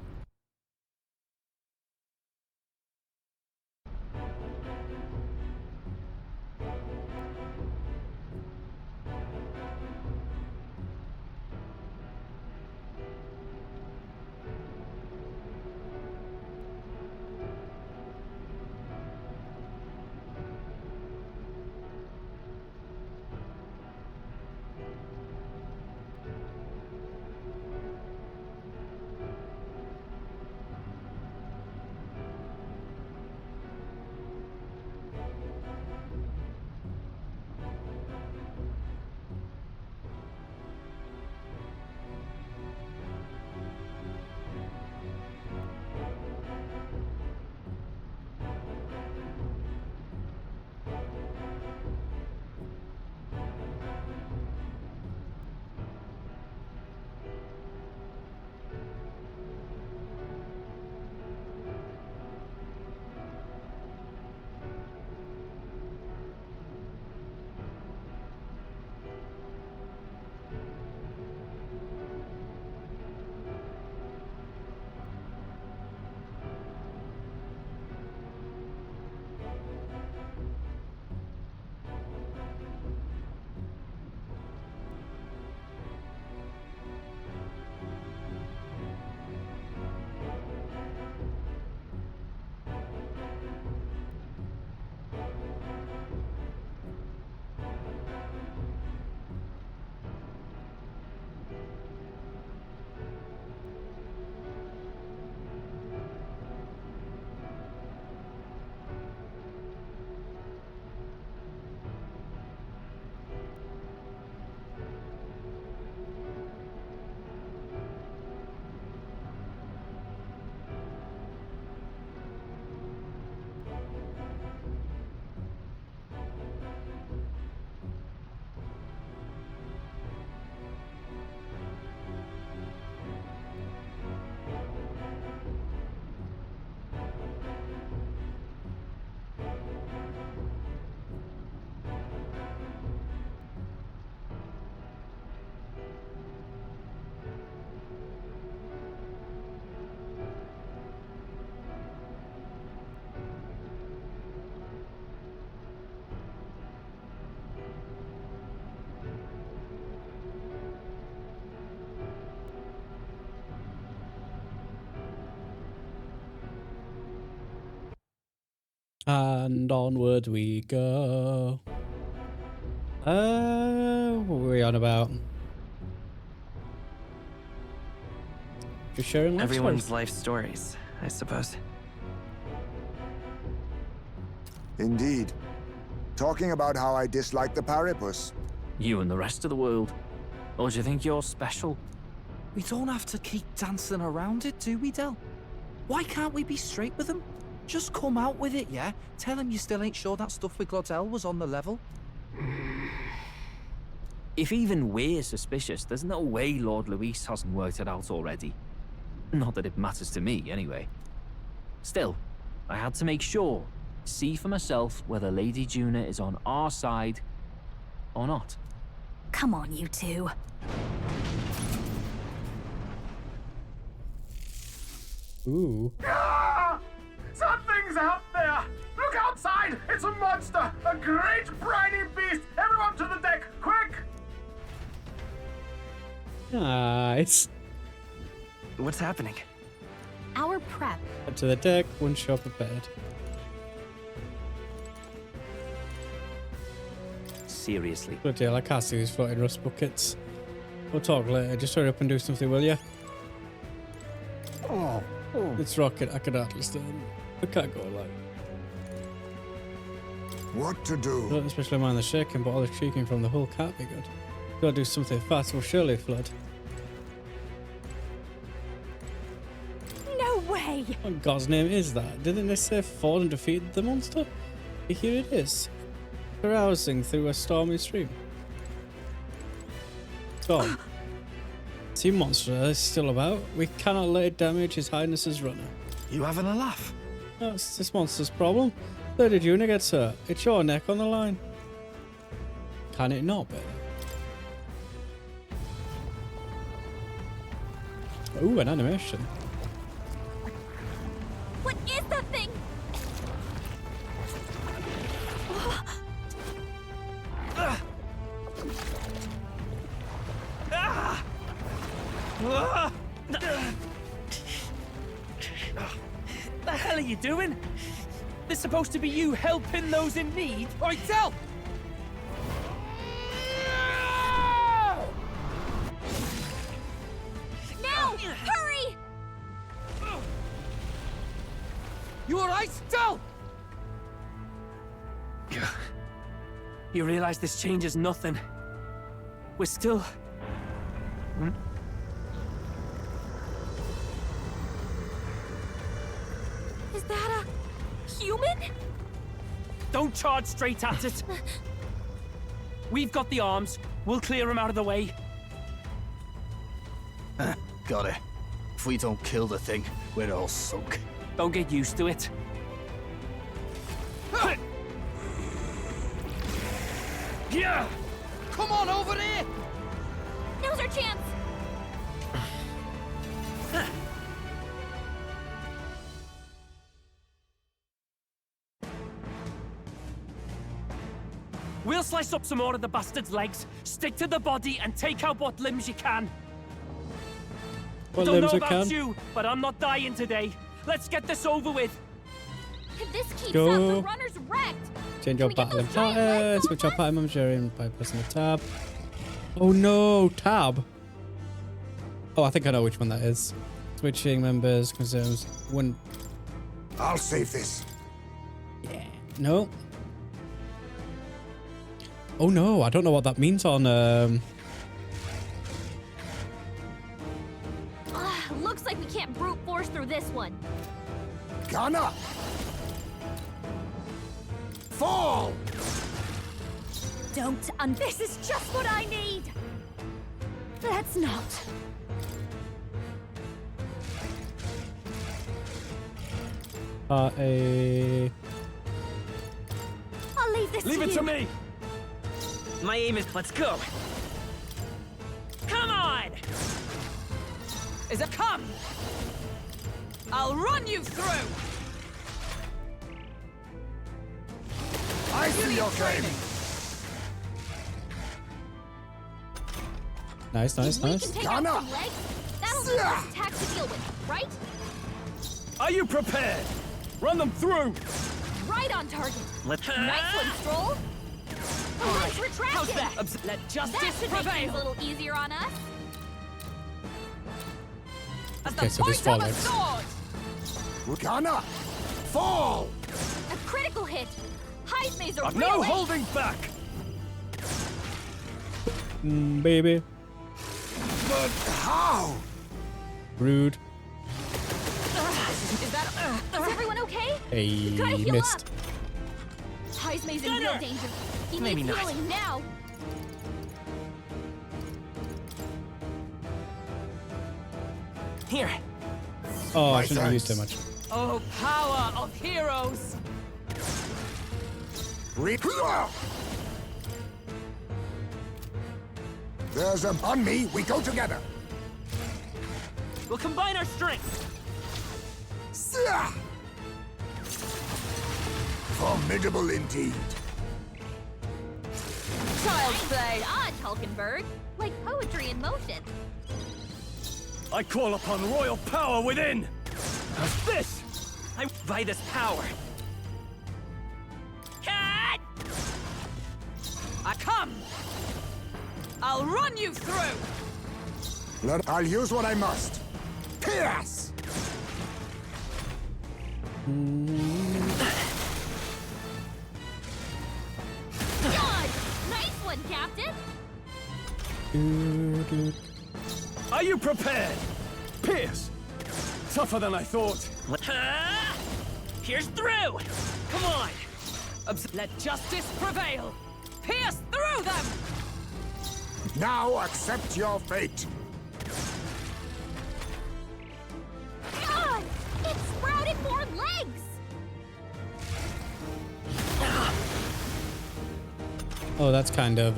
And onward we go. What were we on about? Just sharing life Everyone's stories. life stories, I suppose. Indeed. Talking about how I dislike the Paripus. You and the rest of the world. Or do you think you're special? We don't have to keep dancing around it, do we, Del? Why can't we be straight with them? Just come out with it, yeah? Tell him you still ain't sure that stuff with Glodell was on the level. If even we're suspicious, there's no way Lord Luis hasn't worked it out already. Not that it matters to me, anyway. Still, I had to make sure, see for myself whether Lady Juna is on our side or not. Come on, you two. Ooh. Ah! Something's out there! Look outside! It's a monster! A great briny beast! Everyone to the deck, quick! Nice. What's happening? Our prep. Up to the deck, one shot prepared. Seriously. Bloody hell, I can't see these floating rust buckets. We'll talk later. Just hurry up and do something, will ya? Oh. It's rocket. I can hardly stand. I can't go like. What to do? I don't especially mind the shaking, but all the shaking from the hull can't be good. Gotta do something fast, will surely flood. No way! What in God's name is that? Didn't they say Forden defeated the monster? Here it is. Carousing through a stormy stream. Storm. Sea monster is still about. We cannot let it damage His Highness's runner. You having a laugh? That's this monster's problem. Lady Juna gets hurt. It's your neck on the line. Can it not be? Ooh, an animation. What is that thing? The hell are you doing? This is supposed to be you helping those in need. Oi, Del! Now! Hurry! You alright, Del? You realize this changes nothing. We're still... Is that a human? Don't charge straight at it. We've got the arms. We'll clear him out of the way. Got it. If we don't kill the thing, we're all sunk. Don't get used to it. Yeah! Come on over there! Now's our chance! We'll slice up some more of the bastard's legs, stick to the body, and take out what limbs you can. What Don't know limbs I about can? you, but I'm not dying today. Let's get this over with. If this keeps Go. up, the runner's wrecked! Change your battle empire. Switch your party manager in by pressing the tab. Oh no, tab. Oh, I think I know which one that is. Switching members concerns one. I'll save this. No. Oh no, I don't know what that means on Looks like we can't brute force through this one. Gunner! Fall! Don't this is just what I need! Let's not. a I'll leave this Leave to it you. to me. My aim is let's go. Come on! Is it come? I'll run you through! I see your game! Nice, nice, If we nice. can take out some legs, that'll be less tax to deal with, right? Are you prepared? Run them through! right on target. Let's... Nice one, Stroll. All Let's right. retract How's it. that? Let justice That should make prevail. things a little easier on us. As Okay, the so this point of a follows. sword. Gonna fall! A critical hit. Heismay's a I've real no ace. holding back. Baby. But how? Rude. Is everyone okay? Hey, You gotta heal missed. up. Heismay's in real Gunner! danger. He Maybe needs not. healing now. Here. Oh, I My shouldn't have used too thanks. much. Oh, power of heroes. There's a... On me, we go together. We'll combine our strength. Sia! Formidable indeed. Child's play. Odd, Hulkenberg. Like poetry in motion. I call upon royal power within. How's this? By this power. Cat! I come. I'll run you through. I'll use what I must. Pierce! God! Nice one, Captain. Are you prepared? Pierce! Tougher than I thought. Here's through. Come on. Let justice prevail. Pierce through them. Now accept your fate. God! It sprouted more legs! Oh, that's kind of,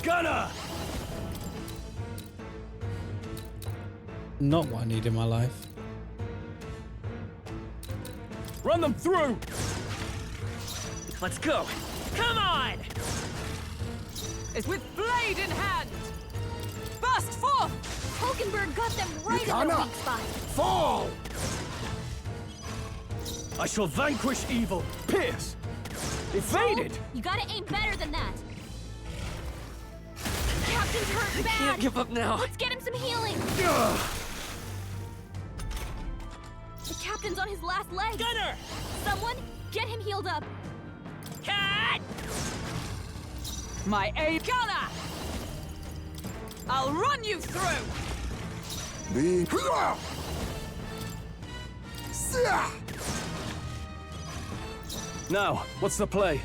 Gunner! not what I need in my life. Run them through! Let's go. Come on. Is with blade in hand. Burst forth. Hulkenberg got them right in Gunner! their weak spot. Fall! I shall vanquish evil. Pierce! Evaded! Oh, you gotta aim better than that. Captain's hurt bad. Can't give up now. Let's get him some healing. The captain's on his last leg. Gunner! Someone, get him healed up. Cat! My aid. Gunner! I'll run you through. Be... Sia! Now, what's the play?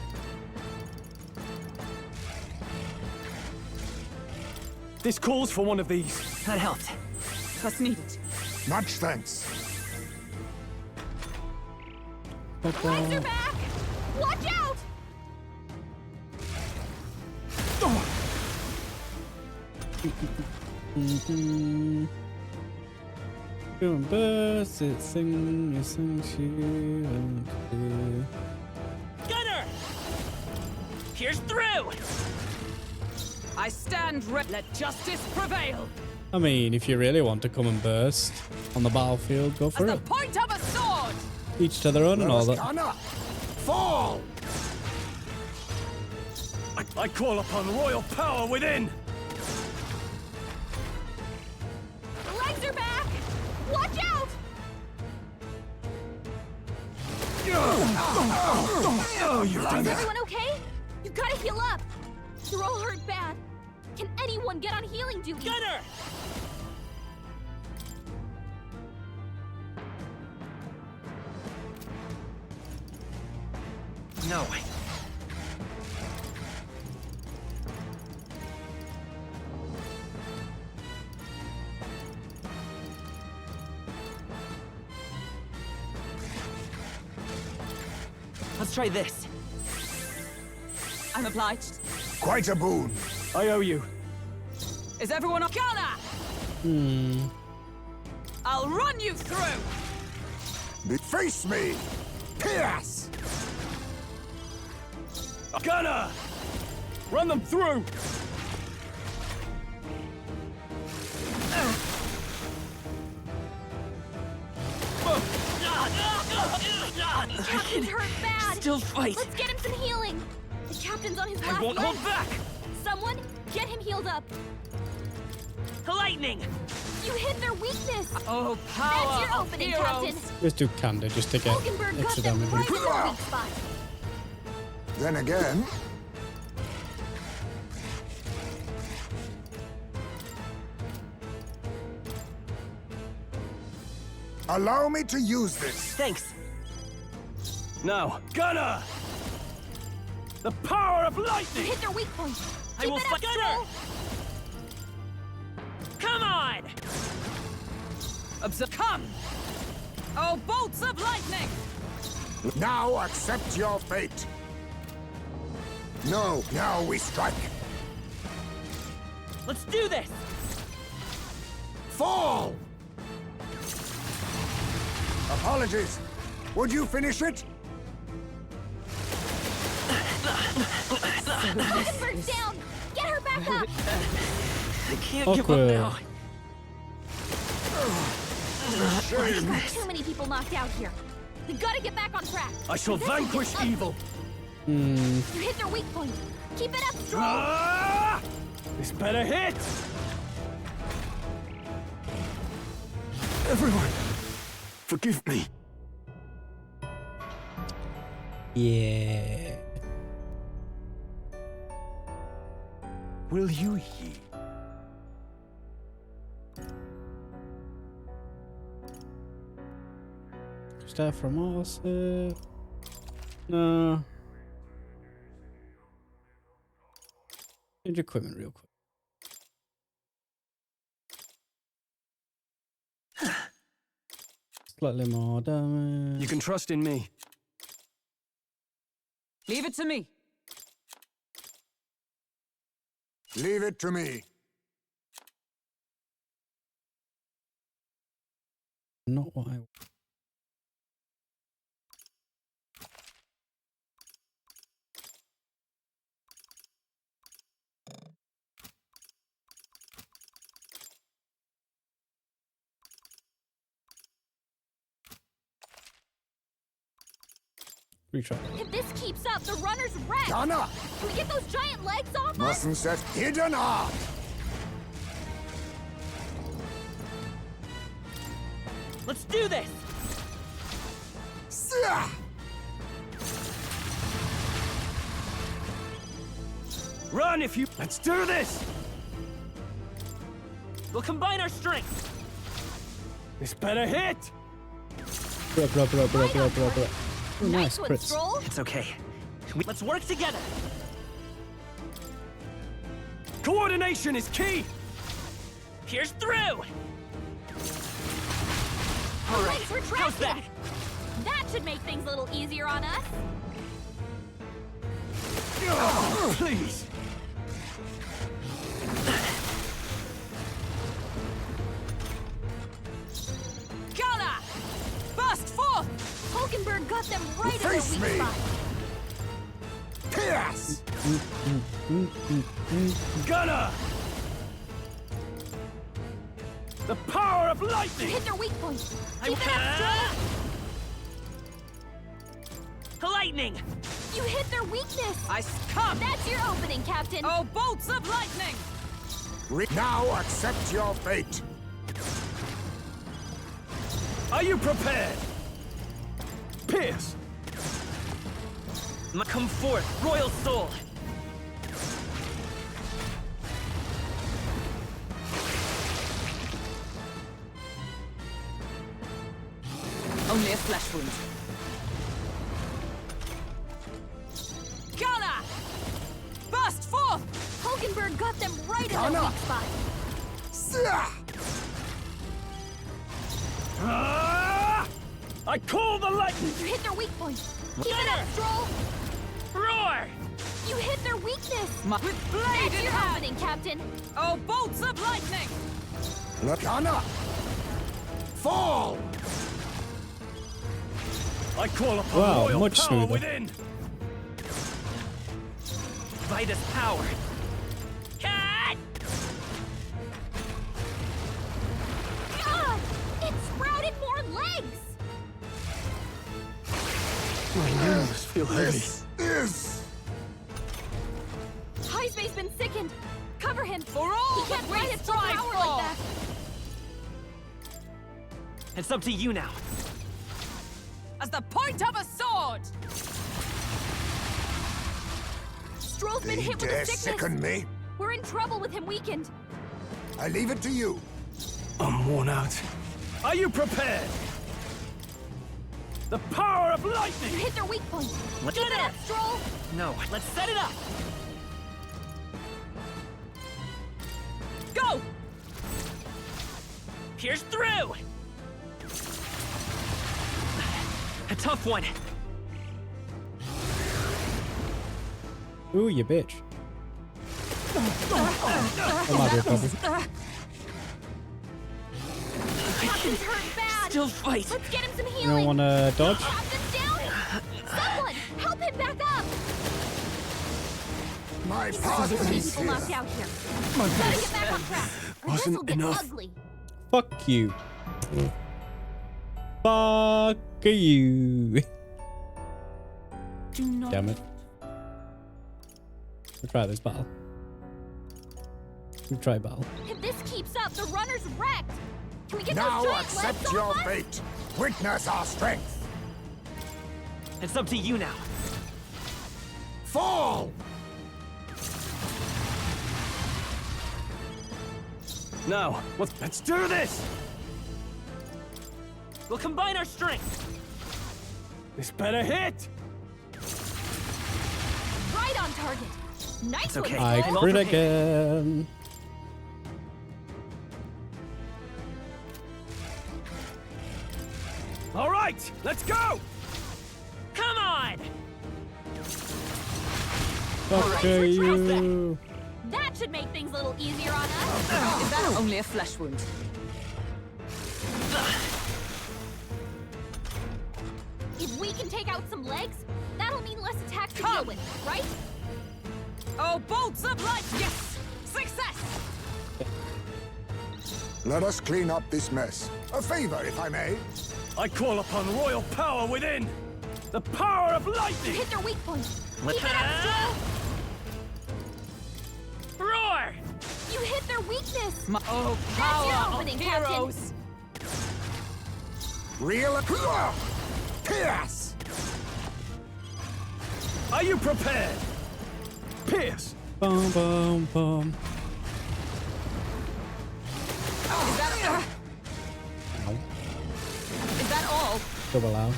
This calls for one of these. That helped. What's needed? Much thanks. Legs are back. Watch out! Doing bursts, it sing, she won't do. Gunner! Here's through. I stand ready. Let justice prevail. I mean, if you really want to come and burst on the battlefield, go for As it. the point of a sword. Each to their own and all that. Gunner! Fall! I call upon royal power within. Legs are back. Watch out! Oh, you've done Is it. everyone okay? You gotta heal up. You're all hurt bad. Can anyone get on healing duty? Gunner! No. Let's try this. I'm obliged. Quite a boon. I owe you. Is everyone on? Gunner! I'll run you through. Face me! Pierce! Gunner! Run them through! The captain's hurt bad. Still fight. Let's get him some healing. The captain's on his last I won't hold legs. back. Someone, get him healed up. Lightning. You hit their weakness. Oh, power That's your of opening, heroes. Captain. Let's do Kanda just to get Hulkenberg got extra them damage. right in their weak spot. Then again, allow me to use this. Thanks. Now, Gunner! The power of You lightning! hit their weak point. I Keep will it up, fight. Stroll. Come on! Come! Oh, bolts of lightning! Now accept your fate. No, now we strike. Let's do this! Fall! Apologies. Would you finish it? Hulkenberg's down. Get her back up. I can't give up Awkward. now. We've got too many people knocked out here. We gotta get back on track. I shall This is vanquish getting evil! You hit their weak point. Keep it up, Stroll. Ah! This better hit! Everyone, forgive me. Yeah. Will you heed? Stuff from us. No. Change equipment real quick. Slightly more damage. You can trust in me. Leave it to me. Leave it to me. Not what I. Retry. If this keeps up, the runner's wrecked. Gunner! Can we get those giant legs off us? Mustn't set hidden art. Let's do this! Sia! Run if you... Let's do this! We'll combine our strength! This better hit! Blah, blah, blah, blah, blah, blah, blah. Oh, nice one, crits. Stroll. It's okay. Let's work together! Coordination is key! Here's through! The All legs right, how's that? retracted. That should make things a little easier on us. Oh, please! Gunner! Burst forth! Hulkenberg got them right in their Face weak me. spot. Pierce! Gunner! The power of You lightning! hit their weak point. Keep it up, Stroll. Lightning! You hit their weakness. I come! That's your opening, Captain. Oh, bolts of lightning! Now accept your fate. Are you prepared? Pierce! Come forth, royal soul! Only a flesh wound. Gunner! Burst forth! Hulkenberg got them right in their Gunner. weak spot. Sia! Ah! I call the lightning! You hit their weak point. Keep it up, Stroll. Roar! You hit their weakness. With blade That's in your hand! opening, Captain. Oh, bolts of lightning! Gunner! Fall! I call upon Wow, royal much power smoother. within! Vitus power! Cut! God! It sprouted more legs. This is... Highspace's been sickened. Cover him. For all he can't that we fight his full strive power for. like that. It's up to you now. As the point of a sword! Stroll's been They hit with dare a sickness. sicken me? We're in trouble with him weakened. I leave it to you. I'm worn out. Are you prepared? The power of lightning! You hit their weak point. Let's Keep get it it. up, Stroll. No, let's set it up. Go! Pierce through. A tough one. Ooh, you bitch. That might be a problem. Captain's hurt bad. Still fight. Let's get him some You healing. don't want to dodge? Captain's down. Someone, help him back up. My He's path is painful here. knocked out here. My Gotta best get back on track. Or wasn't this'll get enough. ugly. Fuck you. Fuck you. Do not. Damn it. We'll try this battle. We'll try battle. If this keeps up, the runner's wrecked. Can we get Now those giant accept legs your off us? fate. Witness our strength. It's up to you now. Fall! Now, let's do this! We'll combine our strength. This better hit! Right on target. Nice It's okay. one, I Stroll. crit again. All right, let's go! Come on! Fuck you. That should make things a little easier on us. Is that only a flesh wound? If we can take out some legs, that'll mean less attacks to deal with, right? Oh, bolts of light! Yes! Success! Let us clean up this mess. A favor, if I may. I call upon royal power within! The power of You lightning! hit their weak point. What Keep it up, Stroll. Roar! You hit their weakness. Oh, That's your power opening, of Captain. heroes! Real... Pierce! Are you prepared? Pierce! Boom, boom, boom. Is that, Ow. is that all? Double out.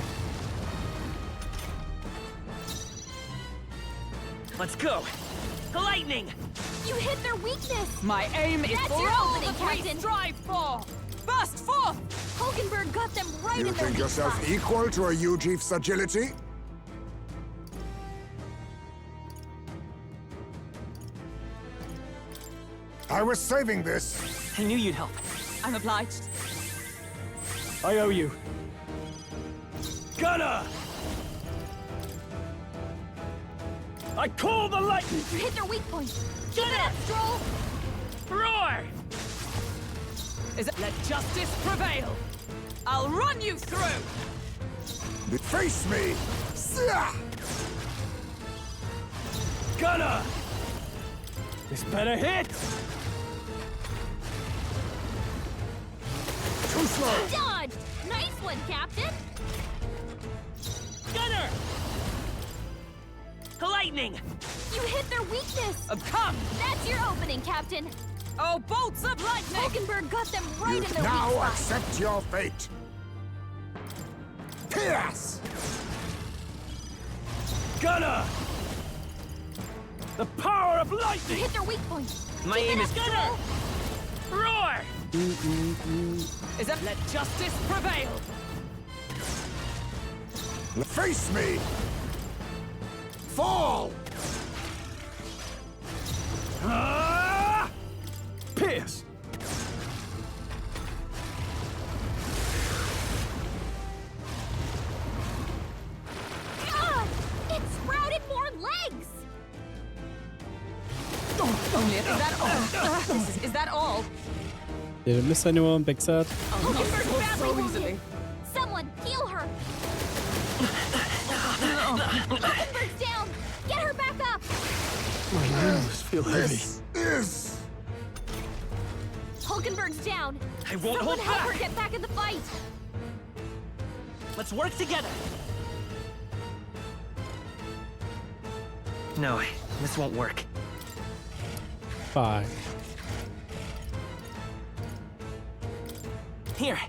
Let's go. Lightning! You hit their weakness. My aim is That's for your all opening, that we Captain. strive for! Burst forth! Hulkenberg got them right You in their think weak yourself spot. equal to a Ujief's agility? I was saving this. I knew you'd help. I'm obliged. I owe you. Gunner! I call the lightning! You hit their weak point. Keep it up, Stroll. Roar! Is it? Let justice prevail! I'll run you through! Face me! Sia! Gunner! This better hit! Too slow! Dodged. Nice one, Captain. Gunner! Lightning! You hit their weakness. Come! That's your opening, Captain. Oh, bolts of lightning! Hulkenberg got them right in their Now weak spot. accept your fate. Pierce! Gunner! The power of You lightning! hit their weak point. My Keep aim it is up, Gunner! Stroll. Roar! Is that let justice prevail? Face me! Fall! Ah! Pierce! God! It sprouted more legs. Only is that all? Is that all? Did I miss anyone, Big Sad? Hulkenberg's badly so wounded. easily. Someone heal her. feel heavy. This is... Hulkenberg's down. I won't Someone hold help back. her get back in the fight. Let's work together. No, this won't work. Fine. Here.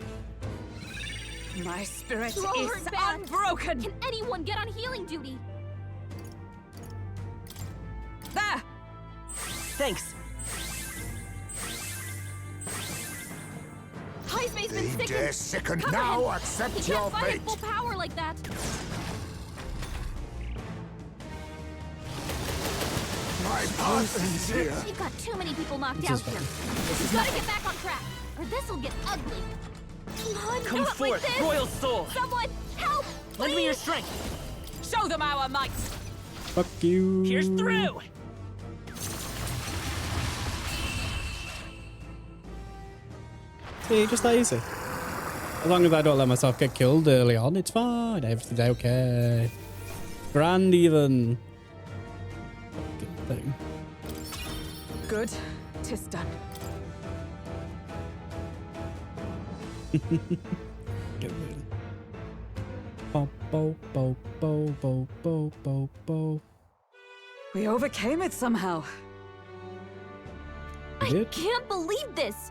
My spirit Throw her is back. unbroken. Can anyone get on healing duty? There! Thanks. Heismay's been They sickened. dare sicken Cover now, him. accept He your can't fight fate. at full power like that. My partner's here. You've got too many people knocked This out is here. fine. You've got to get back on track, or this'll get ugly. Come on, Come do it forth, like this. royal soul. Someone help! Lend me your please. strength. Show them our might. Fuck you. Here's through. See, just that easy. As long as I don't let myself get killed early on, it's fine. Everything's okay. Grand even. Fucking thing. Good. 'Tis done. Get rid. Bo bo bo bo bo bo bo bo. We overcame it somehow. I can't believe this.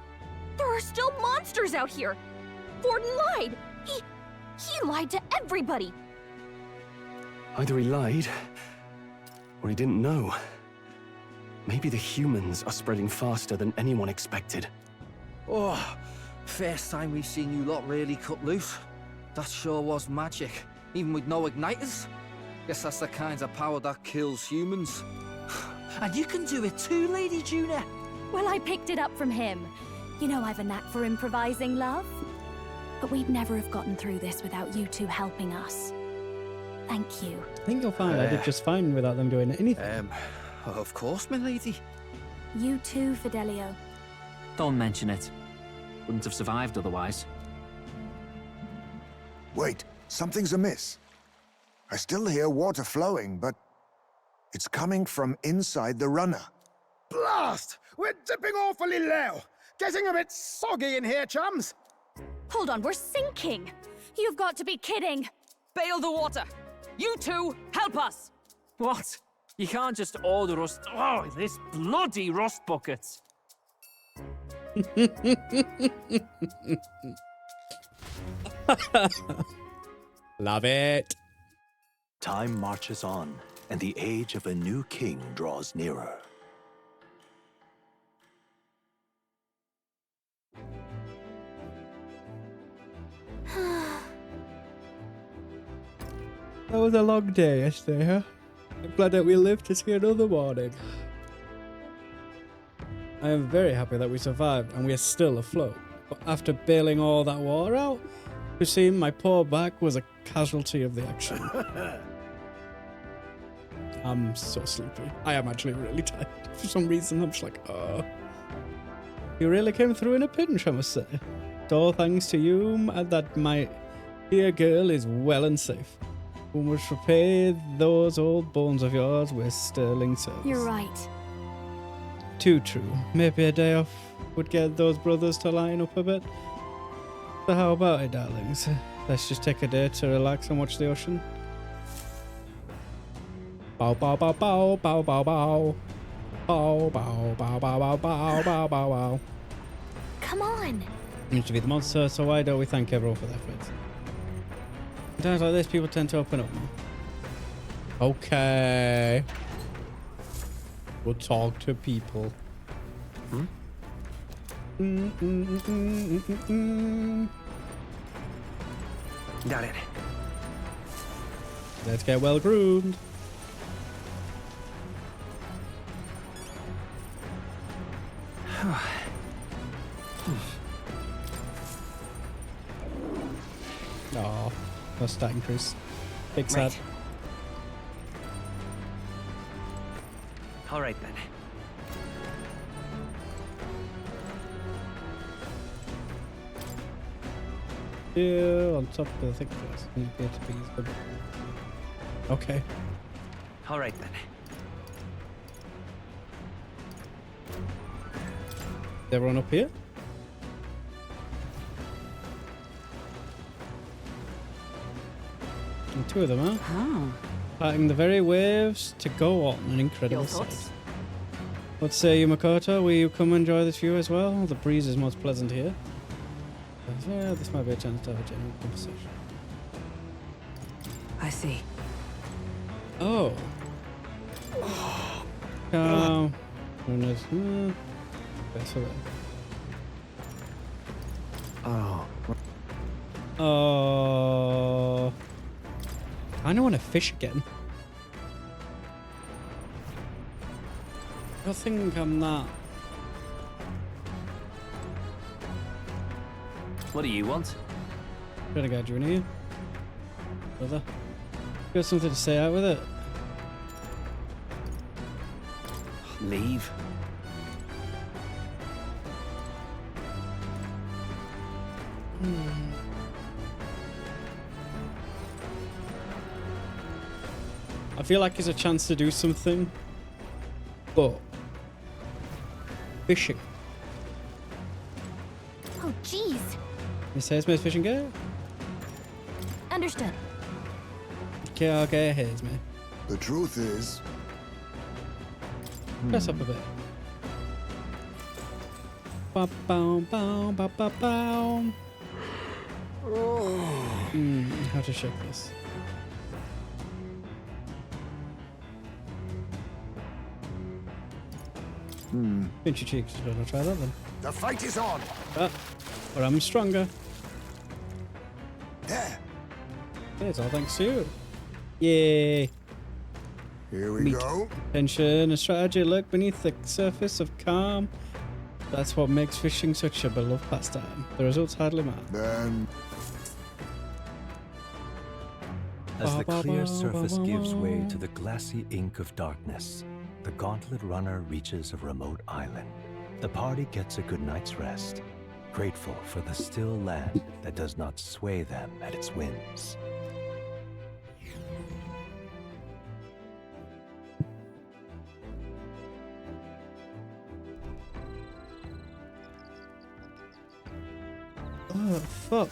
There are still monsters out here. Forden lied. He lied to everybody. Either he lied, or he didn't know. Maybe the humans are spreading faster than anyone expected. Oh, first time we've seen you lot really cut loose. That sure was magic, even with no igniters. Guess that's the kind of power that kills humans. And you can do it too, Lady Juna. Well, I picked it up from him. You know I've a knack for improvising, love. But we'd never have gotten through this without you two helping us. Thank you. I think you'll find I did just fine without them doing anything. Of course, my lady. You too, Fidelio. Don't mention it. Wouldn't have survived otherwise. Wait, something's amiss. I still hear water flowing, but it's coming from inside the runner. Blast! We're dipping awfully low. Getting a bit soggy in here, chums. Hold on, we're sinking. You've got to be kidding. Bail the water. You two, help us. What? You can't just order us. Oh, this bloody rust bucket. Love it. Time marches on, and the age of a new king draws nearer. That was a long day yesterday, huh? I'm glad that we lived to see another morning. I am very happy that we survived and we are still afloat. But after bailing all that water out, it seemed my poor back was a casualty of the action. I'm so sleepy. I am actually really tired. For some reason, I'm just like, oh. You really came through in a pinch, I must say. It's all thanks to you that my dear girl is well and safe. We must repay those old bones of yours with sterling service. You're right. Too true. Maybe a day off would get those brothers to line up a bit. So how about it, darlings? Let's just take a day to relax and watch the ocean. Bow bow bow bow bow bow bow. Bow bow bow bow bow bow bow bow bow. Come on. You need to be the monster, so why don't we thank everyone for their efforts? In times like this, people tend to open up more. Okay. We'll talk to people. Got it. Let's get well groomed. Oh, no stat increase. Big sad. Right. All right then. Yeah, on top of the thick glass. Appear to be good. Okay. All right then. everyone up here? And two of them, huh? Ah. Fighting the very waves to go on an incredible Your thoughts? sight. What say you, Makoto? Will you come enjoy this view as well? The breeze is most pleasant here. Yeah, this might be a chance to have a genuine conversation. I see. Oh. Oh. Oh. I don't want to fish again. I think I'm that. What do you want? Trying to get you in here, brother. You got something to say out with it? Leave. I feel like it's a chance to do something, but fishing. Oh, jeez. You say it's my fishing gear? Understood. Okay, here's me. The truth is... Press up a bit. Ba bow bow ba ba bow. How to shake this? Pinch your cheeks. I'll try that then. The fight is on. But I'm stronger. There. It's all thanks to you. Yay. Here we go. Tension and strategy lurk beneath the surface of calm. That's what makes fishing such a beloved pastime. The results hardly matter. Then... As the clear surface gives way to the glassy ink of darkness, the gauntlet runner reaches a remote island. The party gets a good night's rest, grateful for the still land that does not sway them at its whims. Oh, fuck.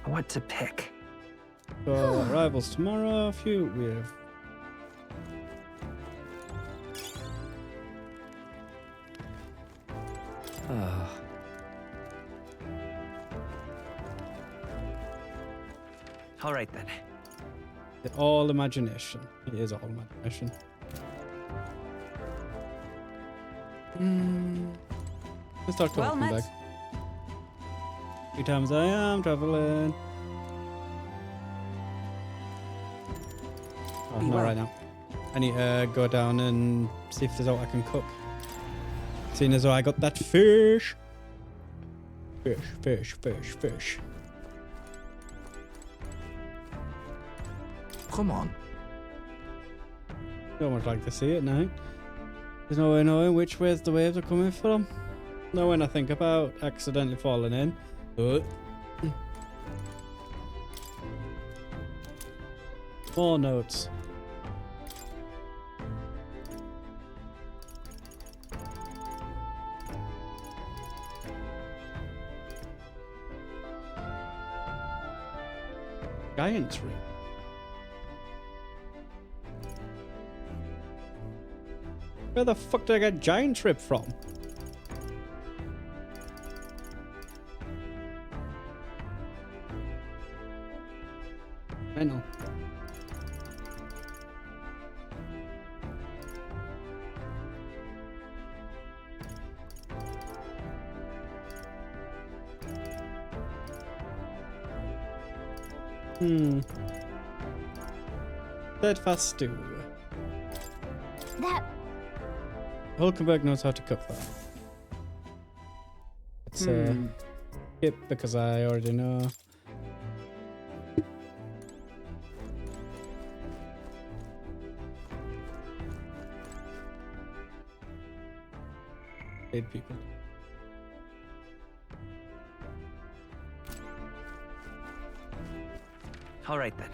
What to pick? So, arrivals tomorrow. Phew, we have. All right then. All imagination. It is all imagination. Let's start Well talking met. back. 3 times I am traveling. Oh, not right now. I need to go down and see if there's out I can cook. Seeing as though I got that fish. Fish. Come on. Don't much like to see it now. There's no way knowing which ways the waves are coming from. No when I think about accidentally falling in. More notes. Giant tree. Where the fuck did I get giant trip from? I know. Steadfast stew. That... Hulkenberg knows how to cook that. It's a tip because I already know. Paid people. All right then.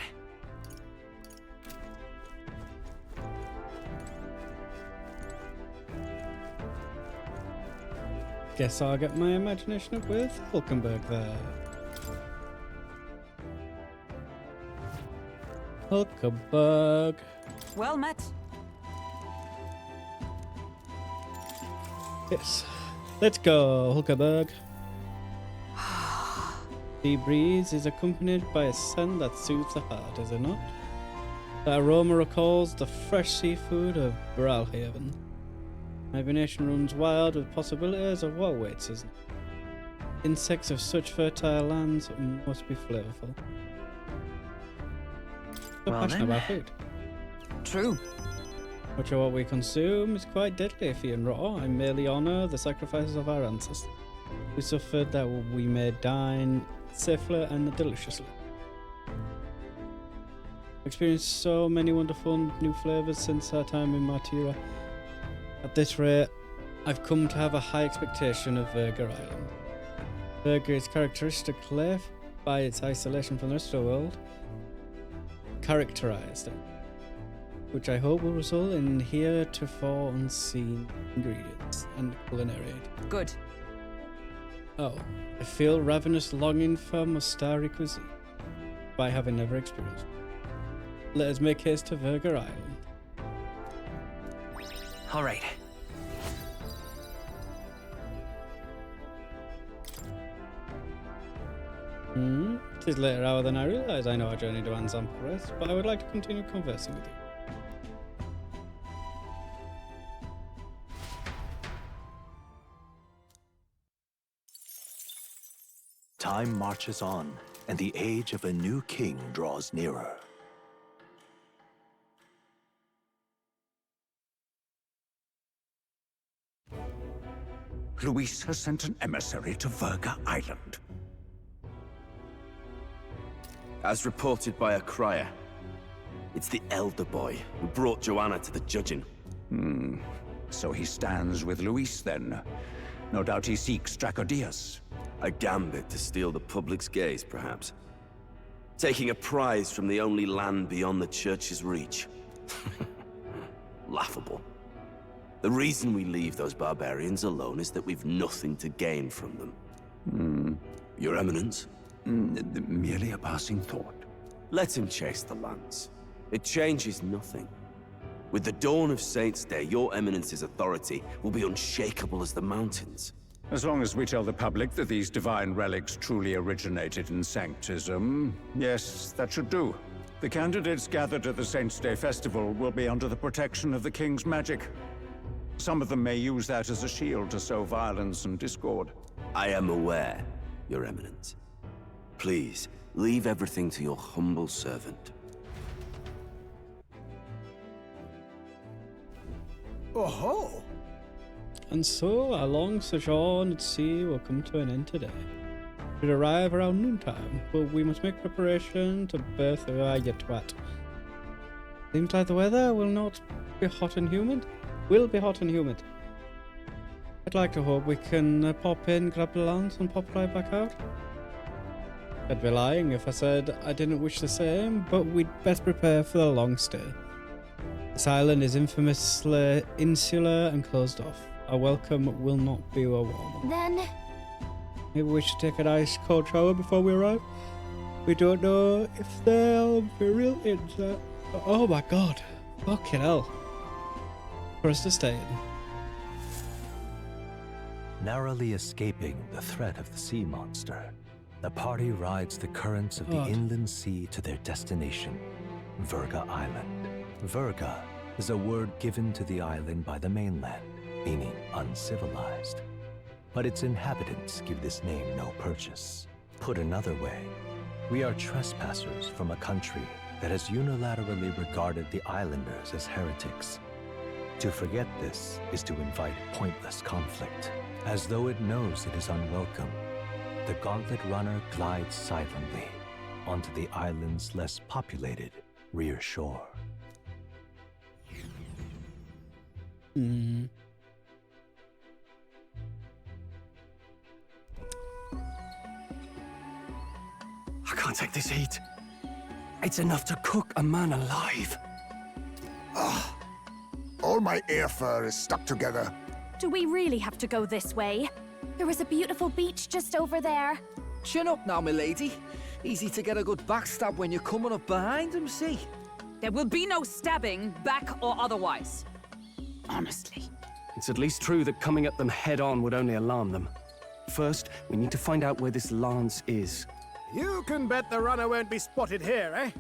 guess I'll get my imagination up with Hulkenberg there. Hulkenberg. Well met. Yes. Let's go, Hulkenberg. Sea breeze is accompanied by a scent that soothes the heart, is it not? The aroma recalls the fresh seafood of Bralhaven. My imagination runs wild with possibilities of what awaits us. Insects of such fertile lands must be flavorful. So Well passionate then. about food. True. Much of what we consume is quite deadly if eaten raw. I merely honour the sacrifices of our ancestors, who suffered that we may dine safely and deliciously. I've experienced so many wonderful new flavours since our time in Martira. At this rate, I've come to have a high expectation of Verga Island. Verga is characteristically, by its isolation from the rest of the world, characterised, which I hope will result in heretofore unseen ingredients and culinary aid. Good. Oh, I feel ravenous longing for Mustari cuisine, by having never experienced it. Let us make haste to Verga Island. All right. It is later hour than I realise. I know our journey demands ample rest, but I would like to continue conversing with you. Time marches on, and the age of a new king draws nearer. Luis has sent an emissary to Verga Island. As reported by a crier, it's the elder boy who brought Joanna to the judging. So he stands with Luis then. No doubt he seeks Dracodius. A gambit to steal the public's gaze, perhaps. Taking a prize from the only land beyond the church's reach. Laughable. The reason we leave those barbarians alone is that we've nothing to gain from them. Your Eminence? Merely a passing thought. Let him chase the lance. It changes nothing. With the dawn of Saints' Day, your Eminence's authority will be unshakable as the mountains. As long as we tell the public that these divine relics truly originated in Sanctism, yes, that should do. The candidates gathered at the Saints' Day festival will be under the protection of the King's magic. Some of them may use that as a shield to sow violence and discord. I am aware, Your Eminence. Please, leave everything to your humble servant. Oh-ho! And so, our long sojourn at sea will come to an end today. It will arrive around noontime, but we must make preparation to berth our Yetwat. Seems like the weather will not be hot and humid. Will be hot and humid. I'd like to hope we can pop in, grab the lance, and pop right back out. I'd be lying if I said I didn't wish the same, but we'd best prepare for the long stay. This island is infamously insular and closed off. Our welcome will not be a warm one. Then, Maybe we should take an ice cold shower before we arrive. We don't know if there'll be real inns there. Oh my god. Fucking hell. For us to stay in. Narrowly escaping the threat of the sea monster, the party rides the currents of the God. inland sea to their destination, Verga Island. Verga is a word given to the island by the mainland, meaning uncivilized. But its inhabitants give this name no purchase. Put another way, we are trespassers from a country that has unilaterally regarded the islanders as heretics. To forget this is to invite pointless conflict. As though it knows it is unwelcome, the gauntlet runner glides silently onto the island's less populated rear shore. I can't take this heat. It's enough to cook a man alive. All my ear fur is stuck together. do we really have to go this way? There was a beautiful beach just over there. Chin up now, milady. Easy to get a good backstab when you're coming up behind him, see? There will be no stabbing, back or otherwise. Honestly. It's at least true that coming at them head-on would only alarm them. First, we need to find out where this lance is. You can bet the runner won't be spotted here, eh?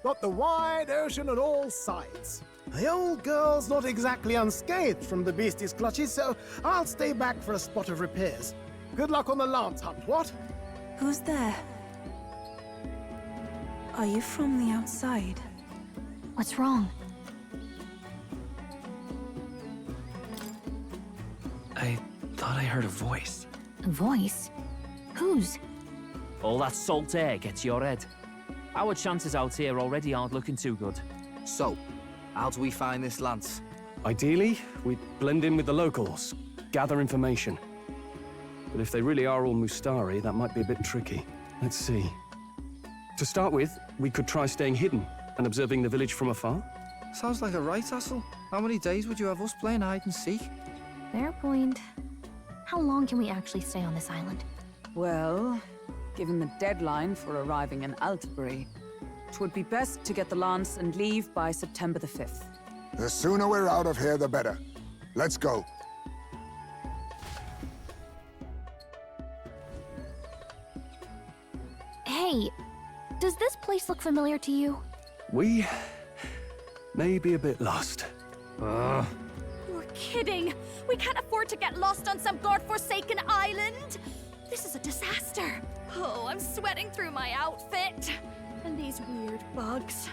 Got the wide ocean on all sides. The old girl's not exactly unscathed from the beastie's clutches, so I'll stay back for a spot of repairs. Good luck on the lance hunt, what? Who's there? Are you from the outside? What's wrong? I thought I heard a voice. A voice? Whose? All that salt air gets your head. Our chances out here already aren't looking too good. So, how do we find this lance? Ideally, we'd blend in with the locals, gather information. But if they really are all Mustari, that might be a bit tricky. Let's see. To start with, we could try staying hidden and observing the village from afar. Sounds like a right hustle. How many days would you have us playing hide and seek? Fair point. How long can we actually stay on this island? Well, given the deadline for arriving in Altabury, it would be best to get the lance and leave by September the 5th. The sooner we're out of here, the better. Let's go. Hey, does this place look familiar to you? We may be a bit lost. You're kidding! We can't afford to get lost on some godforsaken island! This is a disaster! Oh, I'm sweating through my outfit. And these weird bugs.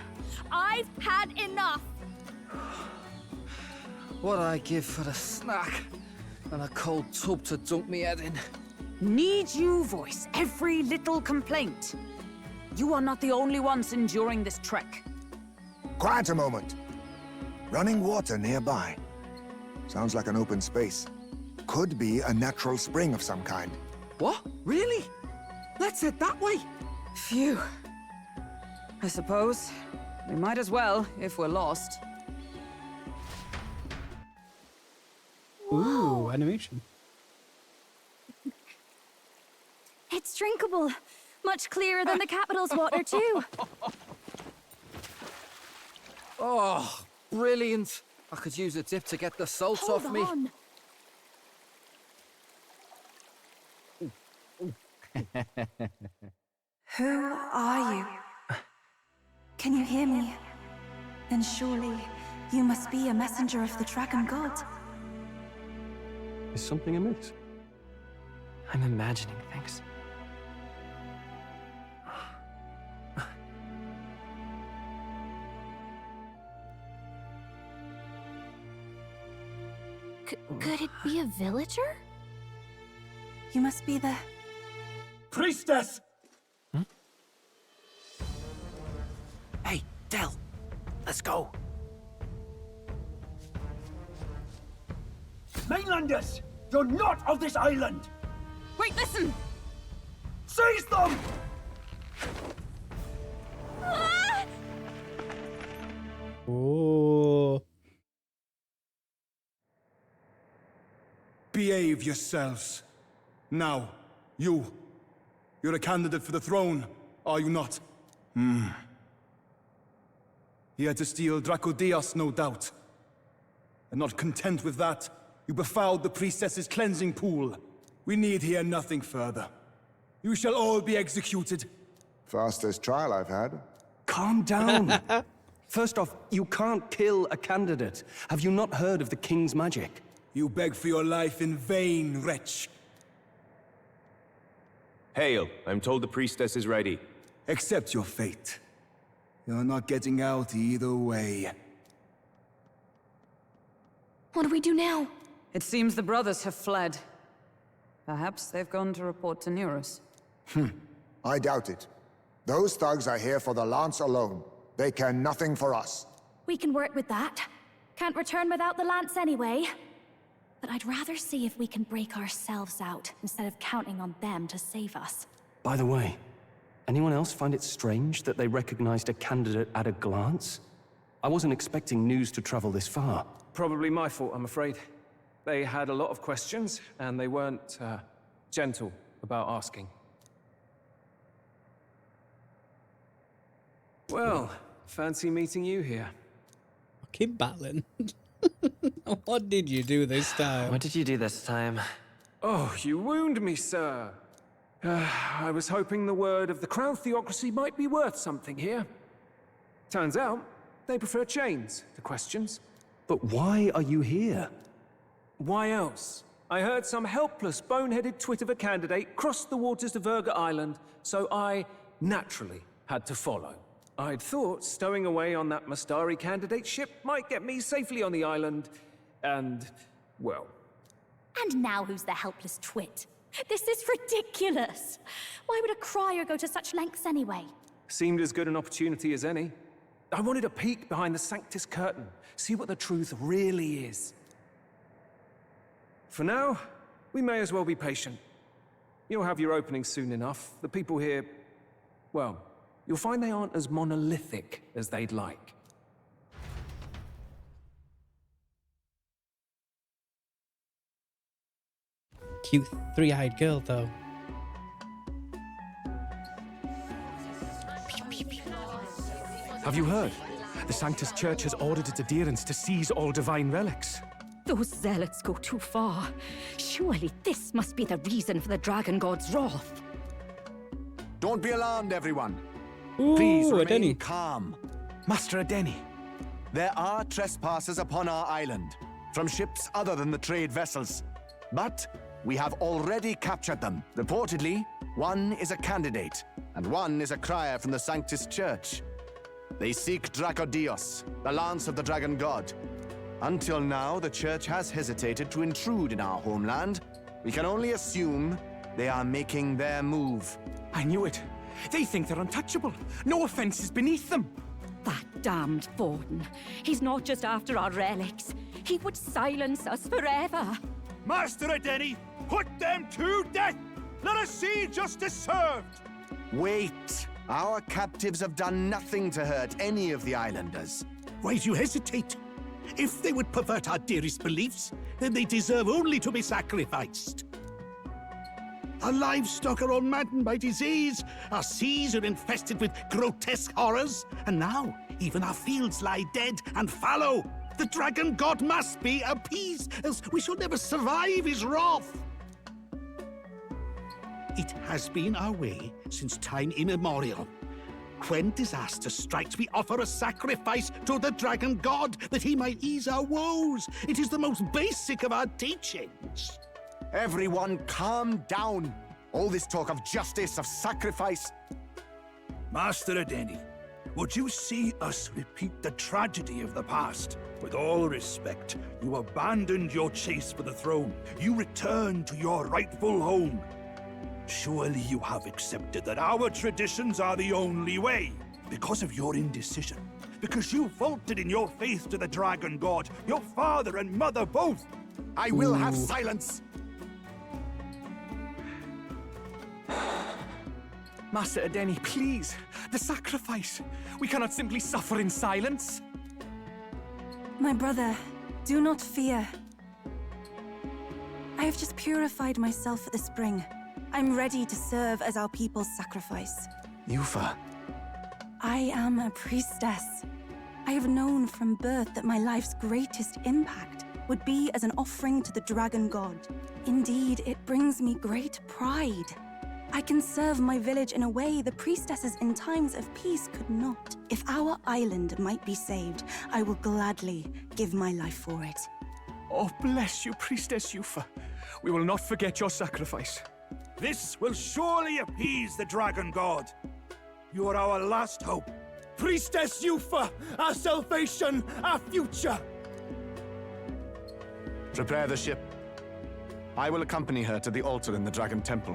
I've had enough! What'd I give for a snack? And a cold tub to dunk me head in? Need you voice every little complaint. You are not the only ones enduring this trek. Quiet a moment. Running water nearby. Sounds like an open space. Could be a natural spring of some kind. What? Really? Let's head that way. Phew. I suppose we might as well if we're lost. Ooh, animation. It's drinkable. Much clearer than the capital's water, too. Oh, brilliant. I could use a dip to get the salt Hold off me. on. Who are you? Can you hear me? Then surely you must be a messenger of the Dragon God. Is something amiss? I'm imagining things. Could it be a villager? You must be the... Priestess! Hey, Del, let's go. Mainlanders! You're not of this island! Wait, listen! Seize them! Oh. Behave yourselves. Now, you're a candidate for the throne, are you not? Here to steal Dracodias, no doubt. And not content with that, you befouled the priestess's cleansing pool. We need hear nothing further. You shall all be executed. Fastest trial I've had. Calm down. First off, you can't kill a candidate. Have you not heard of the king's magic? You beg for your life in vain, wretch. Hail, I'm told the priestess is ready. Accept your fate. You're not getting out either way. What do we do now? It seems the brothers have fled. Perhaps they've gone to report to Neurus. I doubt it. Those thugs are here for the lance alone. They care nothing for us. We can work with that. Can't return without the lance anyway. But I'd rather see if we can break ourselves out, instead of counting on them to save us. By the way, anyone else find it strange that they recognized a candidate at a glance? I wasn't expecting news to travel this far. Probably my fault, I'm afraid. They had a lot of questions, and they weren't gentle about asking. Well, fancy meeting you here. Keep battling. What did you do this time? What did you do this time? Oh, you wound me, sir. I was hoping the word of the Crown Theocracy might be worth something here. Turns out, they prefer chains to questions. But why are you here? Why else? I heard some helpless, boneheaded twit of a candidate crossed the waters to Verga Island, so I naturally had to follow. I'd thought stowing away on that Mustari candidate ship might get me safely on the island, and, well... And now who's the helpless twit? This is ridiculous! Why would a crier go to such lengths anyway? Seemed as good an opportunity as any. I wanted a peek behind the Sanctus curtain, see what the truth really is. For now, we may as well be patient. You'll have your opening soon enough. The people here, well, you'll find they aren't as monolithic as they'd like. Cute three-eyed girl, though. Have you heard? The Sanctus Church has ordered its adherents to seize all divine relics. Those zealots go too far. Surely this must be the reason for the Dragon God's wrath. Don't be alarmed, everyone. Ooh, Please remain Adeni. calm. Master Adeni, there are trespassers upon our island, from ships other than the trade vessels. But we have already captured them. Reportedly, one is a candidate, and one is a crier from the Sanctus Church. They seek Dracodios, the lance of the Dragon God. Until now, the Church has hesitated to intrude in our homeland. We can only assume they are making their move. I knew it. They think they're untouchable. No offense is beneath them. That damned Forden. He's not just after our relics. He would silence us forever. Master Adeni, put them to death! Let us see justice served! Wait! Our captives have done nothing to hurt any of the islanders. Why do you hesitate? If they would pervert our dearest beliefs, then they deserve only to be sacrificed. Our livestock are all maddened by disease, our seas are infested with grotesque horrors, and now even our fields lie dead and fallow. The Dragon God must be appeased, else we shall never survive his wrath. It has been our way since time immemorial. When disaster strikes, we offer a sacrifice to the Dragon God that he might ease our woes. It is the most basic of our teachings. Everyone calm down. All this talk of justice, of sacrifice. Master Adeni, would you see us repeat the tragedy of the past? With all respect, you abandoned your chase for the throne. You returned to your rightful home. Surely you have accepted that our traditions are the only way. Because of your indecision. Because you faltered in your faith to the Dragon God. Your father and mother both. I will have silence. Master Adeni, please. The sacrifice. We cannot simply suffer in silence. My brother, do not fear. I have just purified myself for the spring. I'm ready to serve as our people's sacrifice. Yufa. I am a priestess. I have known from birth that my life's greatest impact would be as an offering to the Dragon God. Indeed, it brings me great pride. I can serve my village in a way the priestesses in times of peace could not. If our island might be saved, I will gladly give my life for it. Oh, bless you, Priestess Yufa. We will not forget your sacrifice. This will surely appease the Dragon God. You are our last hope. Priestess Yufa, our salvation, our future. Prepare the ship. I will accompany her to the altar in the Dragon Temple,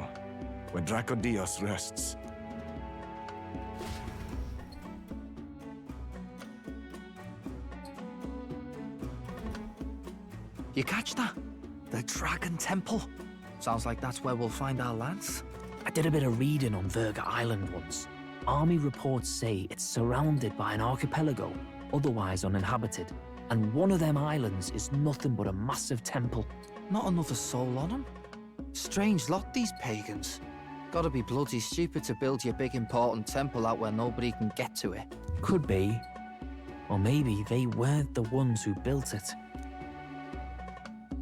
where Dracodios rests. You catch that? The Dragon Temple. Sounds like that's where we'll find our lance. I did a bit of reading on Verga Island once. Army reports say it's surrounded by an archipelago, otherwise uninhabited. And one of them islands is nothing but a massive temple. Not another soul on him? Strange lot, these pagans. Gotta be bloody stupid to build your big important temple out where nobody can get to it. Could be. Or maybe they weren't the ones who built it.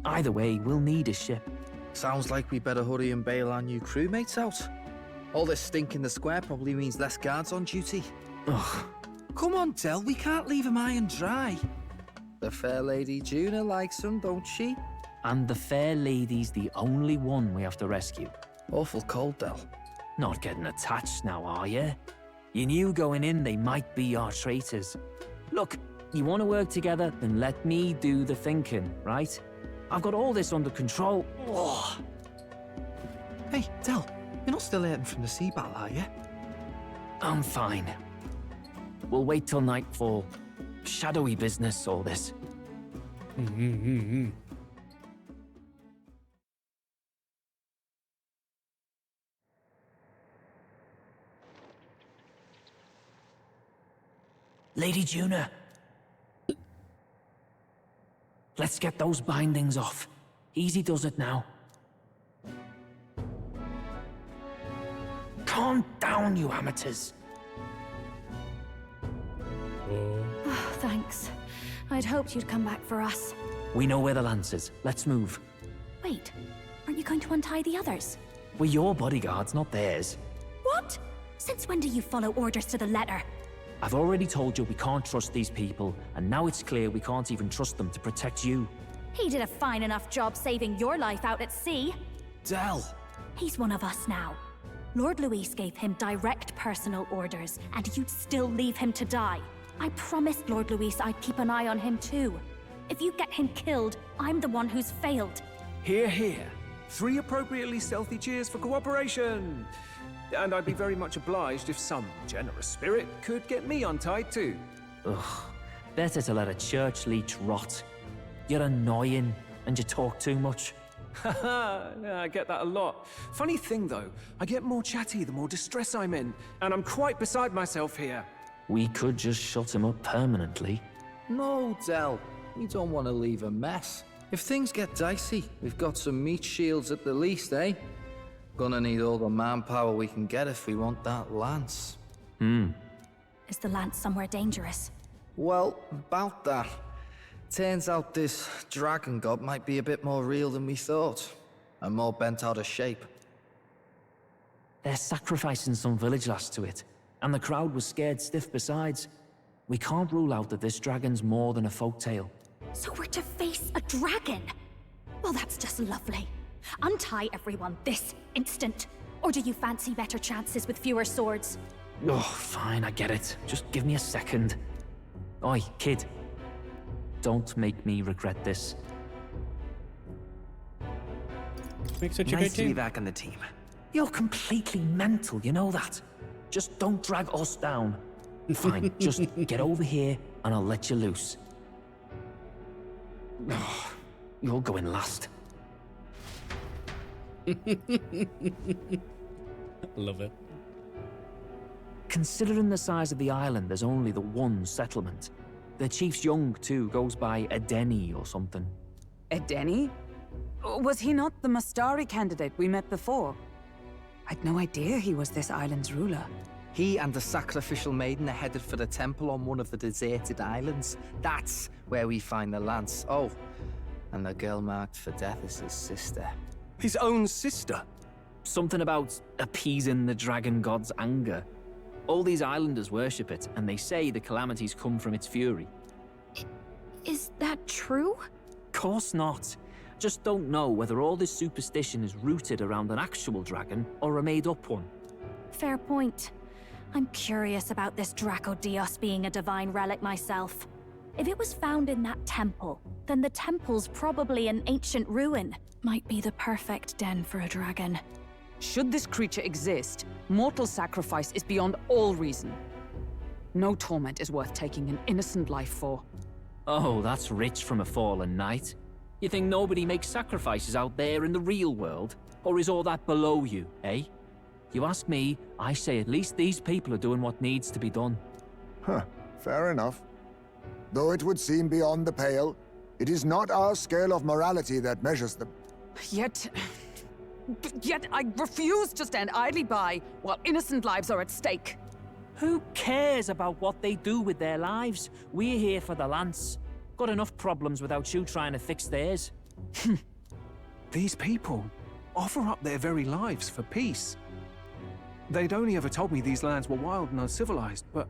Either way, we'll need a ship. Sounds like we better hurry and bail our new crewmates out. All this stink in the square probably means less guards on duty. Ugh. Come on, Del, we can't leave him high and dry. The fair lady Juna likes him, don't she? And the fair lady's the only one we have to rescue. Awful cold, Del. Not getting attached now, are you? You knew going in they might be our traitors. Look, you want to work together, then let me do the thinking, right? I've got all this under control. Ugh. Hey, Del, you're not still hurting from the sea battle, are you? I'm fine. We'll wait till nightfall. Shadowy business, all this. Lady Juna. Let's get those bindings off. Easy does it now. Calm down, you amateurs. Oh, thanks. I'd hoped you'd come back for us. We know where the lance is. Let's move. Wait, aren't you going to untie the others? We're your bodyguards, not theirs. What? Since when do you follow orders to the letter? I've already told you we can't trust these people, and now it's clear we can't even trust them to protect you. He did a fine enough job saving your life out at sea. Del! He's one of us now. Lord Luis gave him direct personal orders, and you'd still leave him to die. I promised Lord Luis I'd keep an eye on him too. If you get him killed, I'm the one who's failed. Hear, hear. 3 appropriately stealthy cheers for cooperation. And I'd be very much obliged if some generous spirit could get me untied too. Ugh. Better to let a church leech rot. You're annoying, and you talk too much. Haha, yeah, I get that a lot. Funny thing though, I get more chatty the more distress I'm in, and I'm quite beside myself here. We could just shut him up permanently. No, Del. We don't want to leave a mess. If things get dicey, we've got some meat shields at the least, eh? Gonna need all the manpower we can get if we want that lance. Is the lance somewhere dangerous? Well, about that. Turns out this dragon god might be a bit more real than we thought, and more bent out of shape. They're sacrificing some village lass to it, and the crowd was scared stiff besides. We can't rule out that this dragon's more than a folktale. So we're to face a dragon? Well, that's just lovely. Untie everyone this instant. Or do you fancy better chances with fewer swords? Oh, fine, I get it. Just give me a second. Oi, kid. Don't make me regret this. Makes such a nice good to team. be back on the team. You're completely mental, you know that? Just don't drag us down. Fine, just get over here and I'll let you loose. Oh, you're going last. Love it. Considering the size of the island, there's only the one settlement. The chief's young, too, goes by Edeni or something. Edeni? Was he not the Mastari candidate we met before? I'd no idea he was this island's ruler. He and the sacrificial maiden are headed for the temple on one of the deserted islands. That's where we find the lance. Oh, and the girl marked for death is his sister. His own sister? Something about appeasing the dragon god's anger. All these islanders worship it, and they say the calamities come from its fury. Is that true? Course not. Just don't know whether all this superstition is rooted around an actual dragon or a made-up one. Fair point. I'm curious about this Draco Dios being a divine relic myself. If it was found in that temple, then the temple's probably an ancient ruin. Might be the perfect den for a dragon. Should this creature exist, mortal sacrifice is beyond all reason. No torment is worth taking an innocent life for. Oh, that's rich from a fallen knight. You think nobody makes sacrifices out there in the real world? Or is all that below you, eh? You ask me, I say at least these people are doing what needs to be done. Huh, fair enough. Though it would seem beyond the pale, it is not our scale of morality that measures them. Yet, Yet I refuse to stand idly by while innocent lives are at stake. Who cares about what they do with their lives? We're here for the Lance. Got enough problems without you trying to fix theirs. These people offer up their very lives for peace. They'd only ever told me these lands were wild and uncivilized, but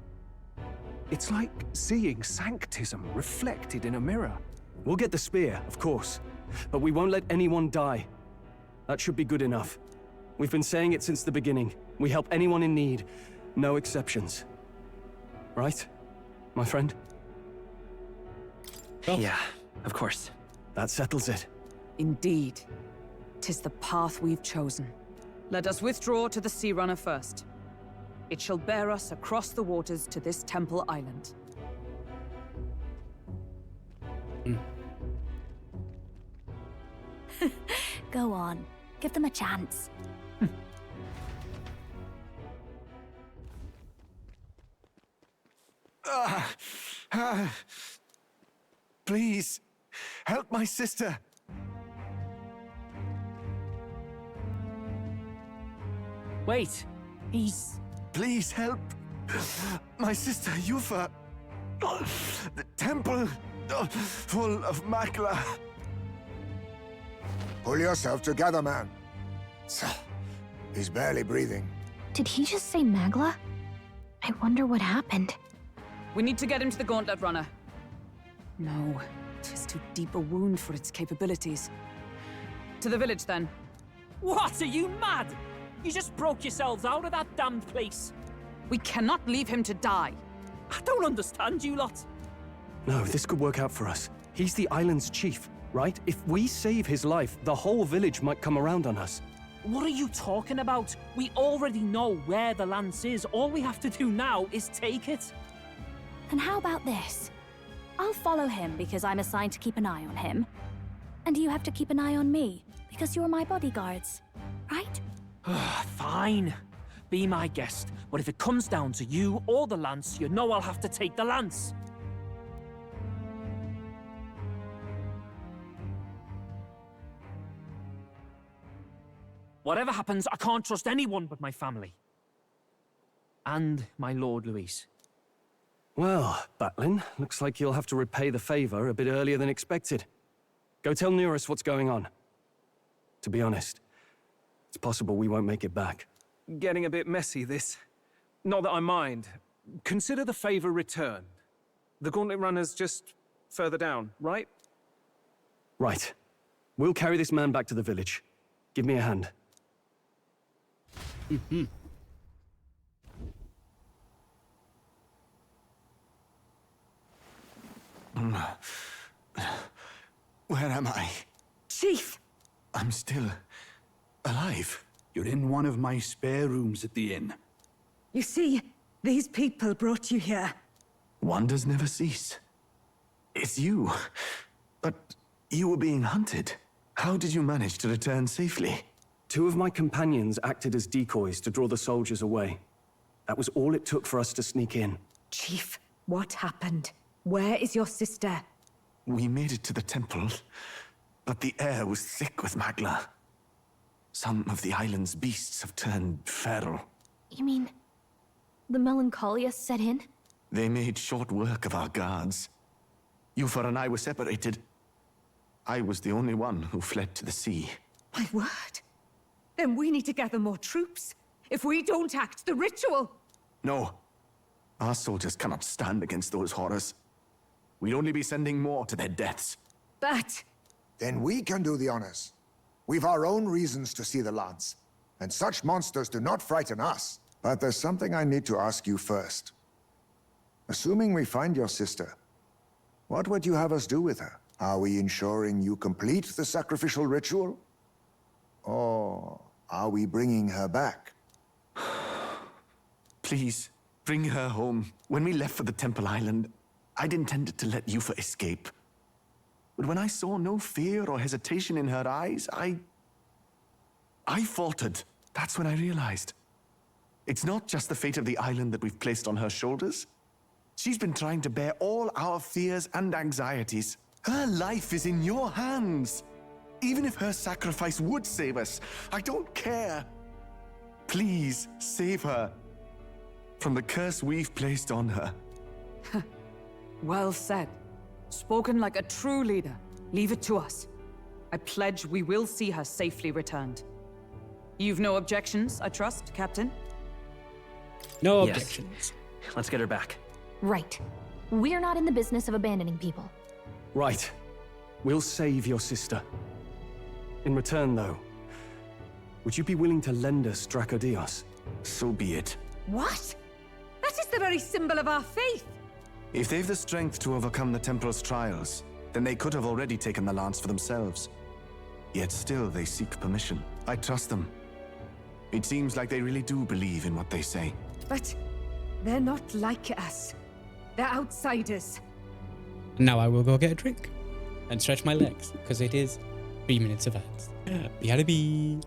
it's like seeing sanctism reflected in a mirror. We'll get the spear, of course, but we won't let anyone die. That should be good enough. We've been saying it since the beginning. We help anyone in need, no exceptions. Right, my friend? Oh. Yeah, of course. That settles it. Indeed. 'Tis the path we've chosen. Let us withdraw to the Sea Runner first. It shall bear us across the waters to this temple island. Go on. Give them a chance. Please, help my sister. Wait, he's... Please help my sister Yufa. The temple full of Makla. Pull yourself together, man. He's barely breathing. Did he just say Magla? I wonder what happened. We need to get him to the Gauntlet Runner. No, 'tis too deep a wound for its capabilities. To the village, then. What, are you mad? You just broke yourselves out of that damned place. We cannot leave him to die. I don't understand you lot. No, this could work out for us. He's the island's chief, right? If we save his life, the whole village might come around on us. What are you talking about? We already know where the lance is. All we have to do now is take it. And how about this? I'll follow him because I'm assigned to keep an eye on him. And you have to keep an eye on me because you're my bodyguards, right? Fine. Be my guest. But if it comes down to you or the lance, you know I'll have to take the lance. Whatever happens, I can't trust anyone but my family. And my Lord Luis. Well, Batlin, looks like you'll have to repay the favor a bit earlier than expected. Go tell Neurus what's going on. To be honest, it's possible we won't make it back. Getting a bit messy, this. Not that I mind. Consider the favor returned. The Gauntlet Runner's just further down, right? Right. We'll carry this man back to the village. Give me a hand. Where am I? Chief! I'm still alive. You're in one of my spare rooms at the inn. You see, these people brought you here. Wonders never cease. It's you. But you were being hunted. How did you manage to return safely? 2 of my companions acted as decoys to draw the soldiers away. That was all it took for us to sneak in. Chief, what happened? Where is your sister? We made it to the temple, but the air was thick with Magla. Some of the island's beasts have turned feral. You mean the melancholia set in? They made short work of our guards. Yufa and I were separated. I was the only one who fled to the sea. My word. Then we need to gather more troops. If we don't act, the ritual... No. Our soldiers cannot stand against those horrors. We'd only be sending more to their deaths. But... Then we can do the honors. We've our own reasons to see the lance. And such monsters do not frighten us. But there's something I need to ask you first. Assuming we find your sister, what would you have us do with her? Are we ensuring you complete the sacrificial ritual? Or are we bringing her back? Please, bring her home. When we left for the Temple Island, I'd intended to let Yufa escape. But when I saw no fear or hesitation in her eyes, I faltered. That's when I realized. It's not just the fate of the island that we've placed on her shoulders. She's been trying to bear all our fears and anxieties. Her life is in your hands. Even if her sacrifice would save us, I don't care. Please, save her. From the curse we've placed on her. Well said. Spoken like a true leader. Leave it to us. I pledge we will see her safely returned. You've no objections, I trust, Captain? No Yes. objections. Let's get her back. Right. We're not in the business of abandoning people. Right. We'll save your sister. In return, though, would you be willing to lend us Dracodios? So be it. What? That is the very symbol of our faith. If they've the strength to overcome the Templars' trials, then they could have already taken the lance for themselves. Yet still they seek permission. I trust them. It seems like they really do believe in what they say. But they're not like us. They're outsiders. Now I will go get a drink and stretch my legs because it is 3 minutes of ads. Be.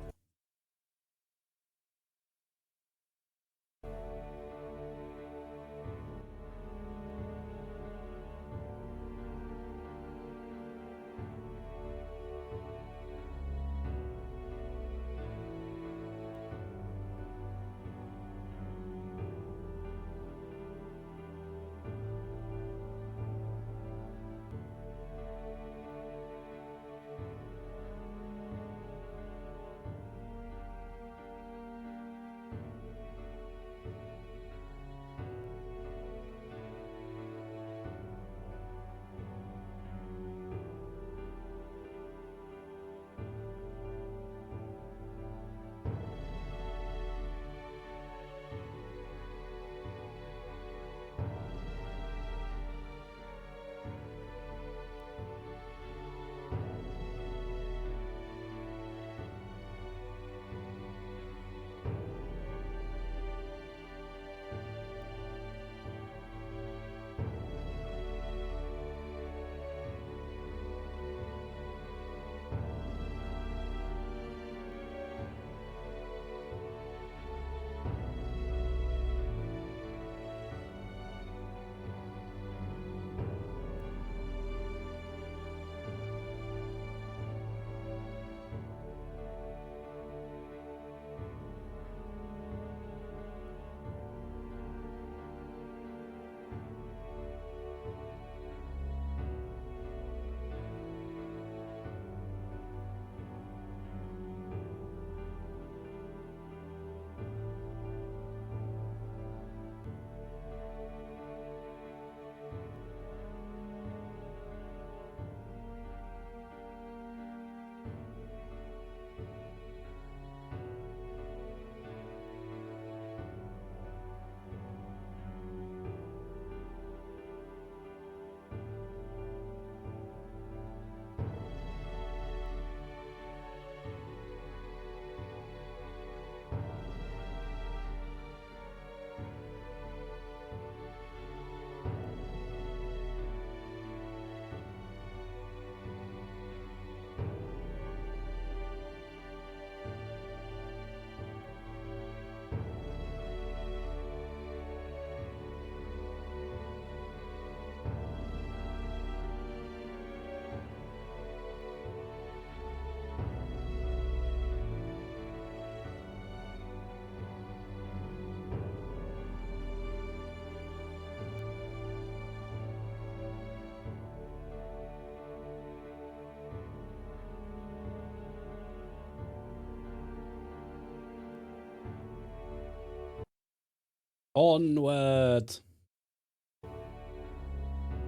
Onward.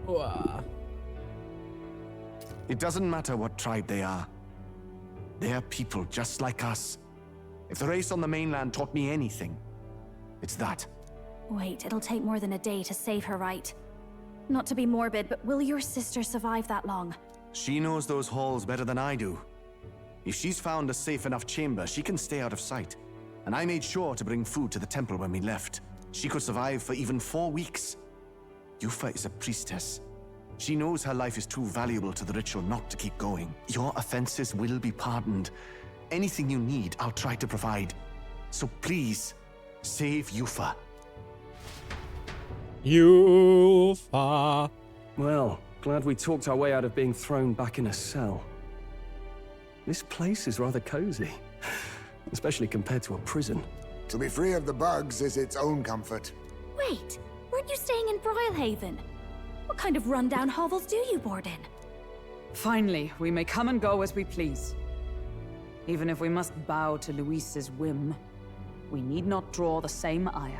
Wah. It doesn't matter what tribe they are. They are people just like us. If the race on the mainland taught me anything, it's that. Wait, it'll take more than a day to save her, right? Not to be morbid, but will your sister survive that long? She knows those halls better than I do. If she's found a safe enough chamber, she can stay out of sight. And I made sure to bring food to the temple when we left. She could survive for even 4 weeks. Yufa is a priestess. She knows her life is too valuable to the ritual not to keep going. Your offenses will be pardoned. Anything you need, I'll try to provide. So please, save Yufa. Yufa. Well, glad we talked our way out of being thrown back in a cell. This place is rather cozy, especially compared to a prison. To be free of the bugs is its own comfort. Wait, weren't you staying in Broilhaven? What kind of rundown hovels do you board in? Finally, we may come and go as we please. Even if we must bow to Luis's whim, we need not draw the same ire.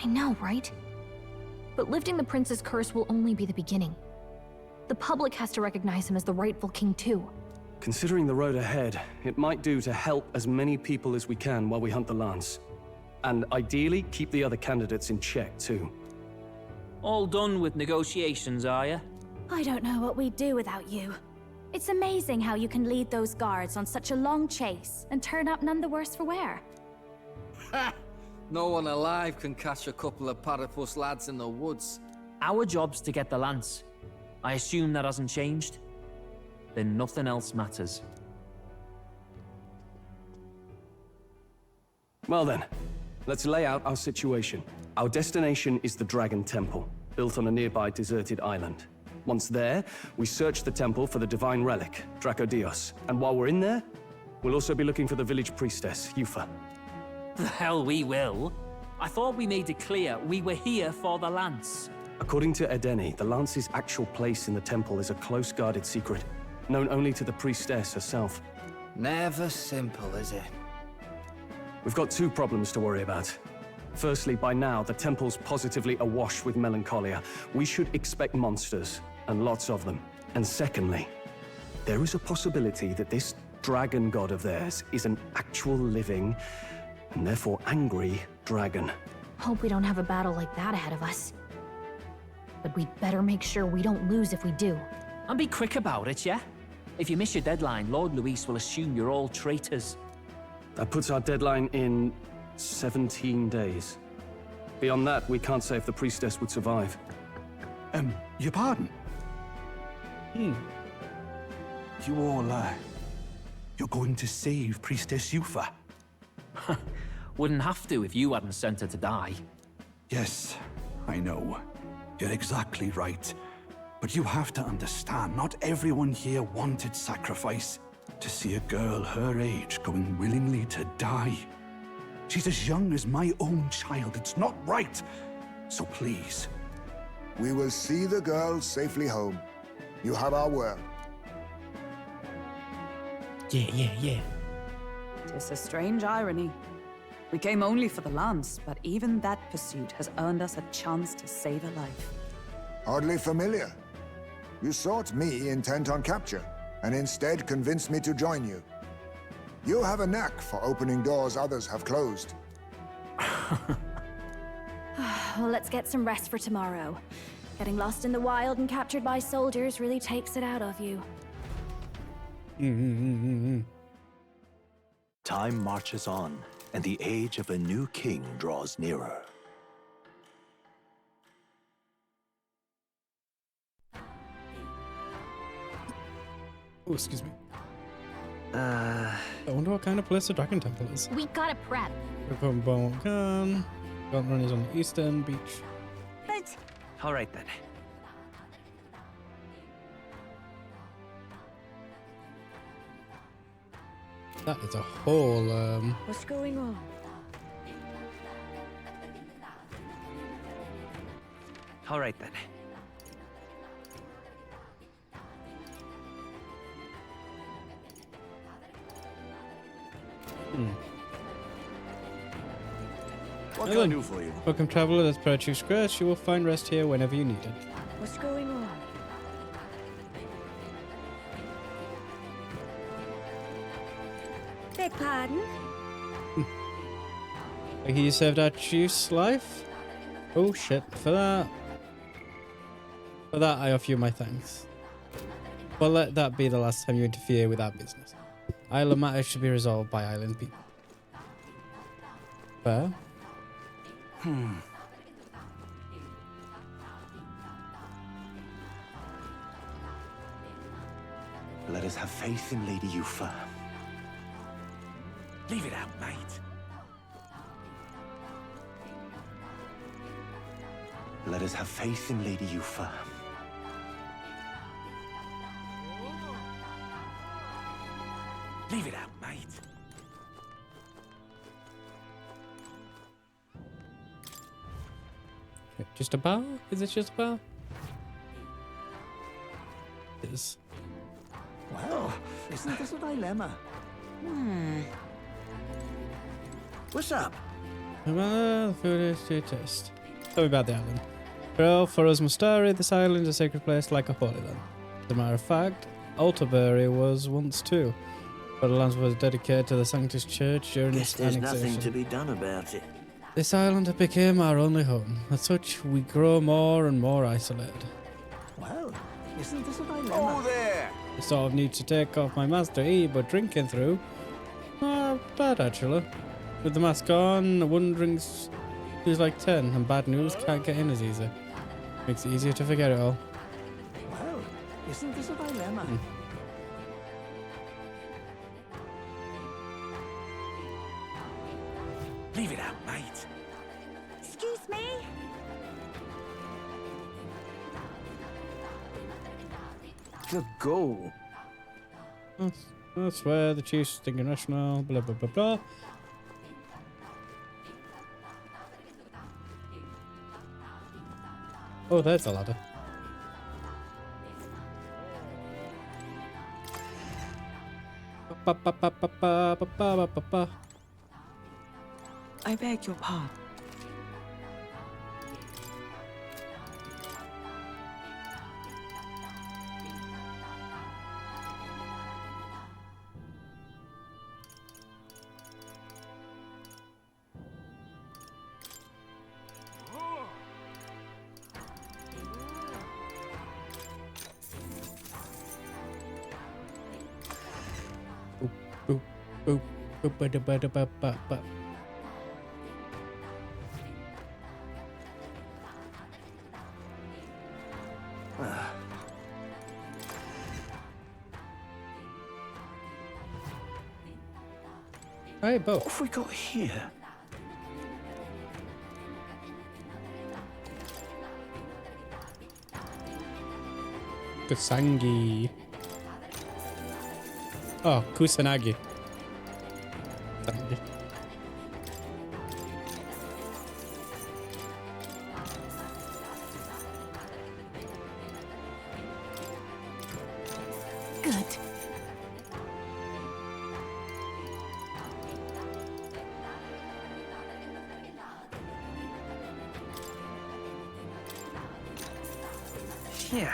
I know, right? But lifting the prince's curse will only be the beginning. The public has to recognize him as the rightful king too. Considering the road ahead, it might do to help as many people as we can while we hunt the lance. And ideally, keep the other candidates in check too. All done with negotiations, are you? I don't know what we'd do without you. It's amazing how you can lead those guards on such a long chase and turn up none the worse for wear. Ha! No one alive can catch a couple of platypus lads in the woods. Our job's to get the lance. I assume that hasn't changed? Then nothing else matters. Well then, let's lay out our situation. Our destination is the Dragon Temple, built on a nearby deserted island. Once there, we search the temple for the divine relic, Dracodios. And while we're in there, we'll also be looking for the village priestess, Yufa. The hell we will. I thought we made it clear we were here for the lance. According to Edeni, the lance's actual place in the temple is a close-guarded secret, known only to the priestess herself. Never simple, is it? We've got two problems to worry about. Firstly, by now, the temple's positively awash with melancholia. We should expect monsters, and lots of them. And secondly, there is a possibility that this dragon god of theirs is an actual living, and therefore angry, dragon. Hope we don't have a battle like that ahead of us. But we'd better make sure we don't lose if we do. And be quick about it, yeah? If you miss your deadline, Lord Luis will assume you're all traitors. That puts our deadline in 17 days. Beyond that, we can't say if the priestess would survive. Your pardon? You all, you're going to save Priestess Yufa? Wouldn't have to if you hadn't sent her to die. Yes, I know. You're exactly right. But you have to understand, not everyone here wanted sacrifice. To see a girl her age going willingly to die. She's as young as my own child. It's not right. So please. We will see the girl safely home. You have our word. Yeah. Tis a strange irony. We came only for the lance, but even that pursuit has earned us a chance to save a life. Hardly familiar. You sought me intent on capture, and instead convinced me to join you. You have a knack for opening doors others have closed. Well, let's get some rest for tomorrow. Getting lost in the wild and captured by soldiers really takes it out of you. Time marches on, and the age of a new king draws nearer. Oh, excuse me. I wonder what kind of place the Dragon Temple is. We gotta prep. Gun Run is on the eastern beach. But... All right then. That is a whole, What's going on? All right then. What can I do for you? Welcome, traveler. That's per Chief Scratch. You will find rest here whenever you need it. What's going on? Beg pardon? Like you saved our chief's life? Oh shit. For that, I offer you my thanks. But let that be the last time you interfere with our business. Island matters should be resolved by island people. Fair? Let us have faith in Lady Yufa. Leave it out, mate. Let us have faith in Lady Yufa. Just a bar? Is it just a bar? It is. Well, isn't this a dilemma? What's up? The food is to taste. Tell me about the island. Well, for us Mustari, this island is a sacred place like a holy land. As a matter of fact, Altabury was once too, but the land was dedicated to the Sanctus Church during Guess its there's annexation. nothing to be done about it. This island became our only home. As such, we grow more and more isolated. Well, isn't this a dilemma? Oh, there! I sort of need to take off my mask to eat, but drinking through, not bad actually. With the mask on, wondering who's like 10, and bad news can't get in as easy. Makes it easier to forget it all. Well, isn't this a dilemma? Leave it out, mate. Excuse me? Good goal. That's where the chief's thinking rational, blah blah blah blah. Oh, there's a ladder. I beg your pardon. Boop, boop, boop, ba da ba da ba ba ba. Hey, Bo. What have we got here? Kusanagi. Oh, Kusanagi. Kusanagi. Good. Yeah.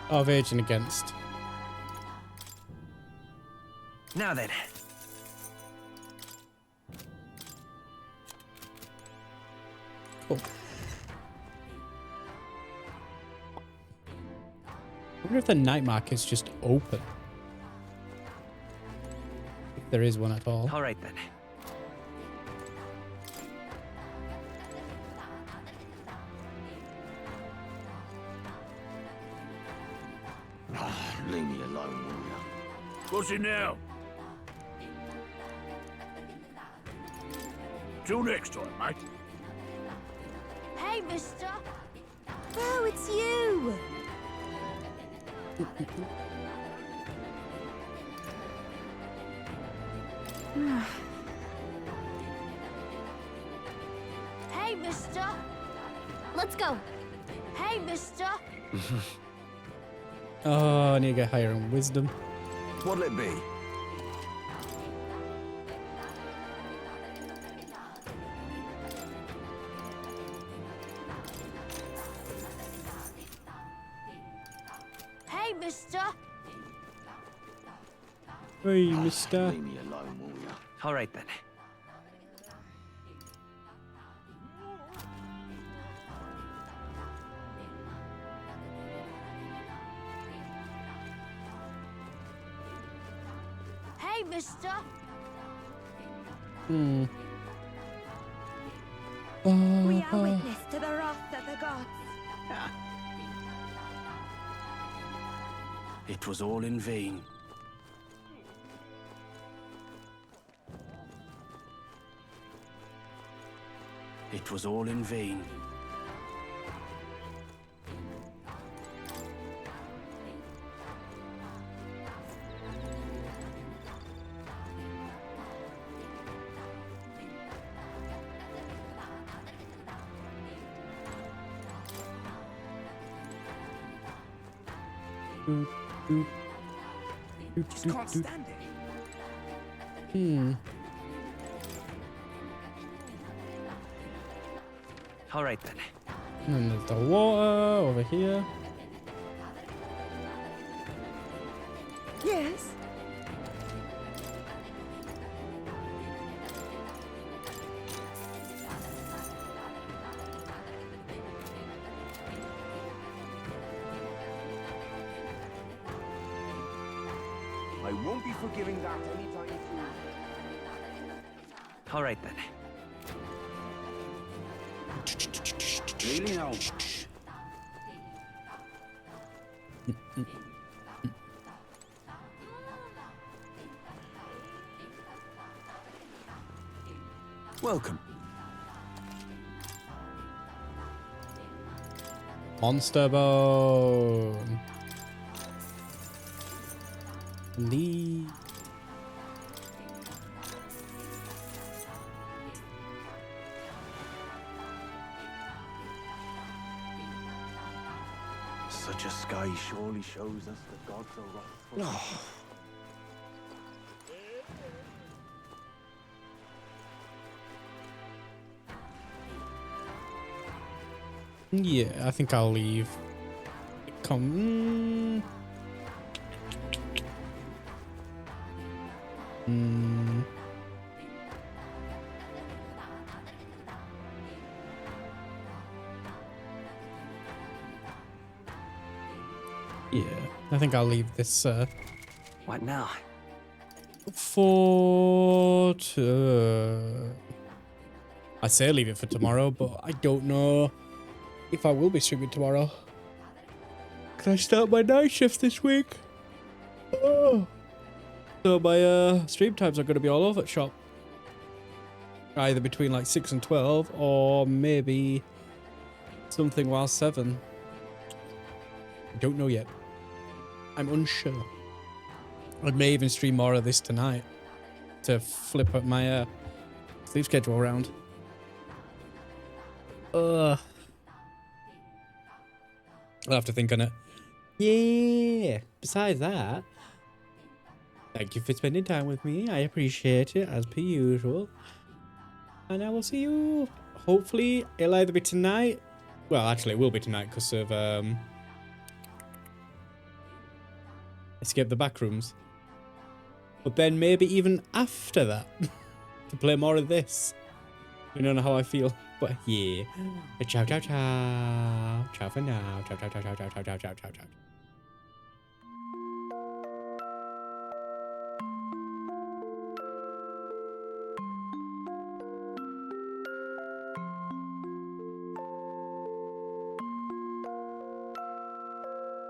Of age and against. Now then. Cool. I wonder if the night market's just open. If there is one at all. All right then. Leave me alone, will you? What's it now? Till next time, mate. Hey, mister. Oh, it's you. Hey, mister. Let's go. Hey, mister. Oh, I need to get higher on wisdom. What'll it be? Hey, mister. Hey, mister. Leave me alone, will you? All right then. Hey, mister. Hmm. We are witness to the wrath that gods. It was all in vain. It was all in vain. Just can't stand it. All right then. And there's the water over here. Yes. I won't be forgiving that anytime soon. All right then. Really now? Welcome. Monster bone. Leave. Such a sky surely shows us the gods are wrathful. Yeah, I think I'll leave. Come. Yeah, I think I'll leave this What now? for I say leave it for tomorrow, but I don't know if I will be streaming tomorrow. Can I start my night shift this week? Oh. So my stream times are going to be all over the shop. Either between like 6 and 12, or maybe something while 7. I don't know yet. I'm unsure. I may even stream more of this tonight to flip up my sleep schedule around. I'll have to think on it. Yeah. Besides that, thank you for spending time with me. I appreciate it as per usual. And I will see you. Hopefully, it'll either be tonight. Well, actually, it will be tonight because of Escape the Backrooms. But then maybe even after that to play more of this. You don't know how I feel. But yeah. Ciao, ciao, ciao. Ciao for now. Ciao, ciao, ciao, ciao, ciao, ciao, ciao, ciao, ciao.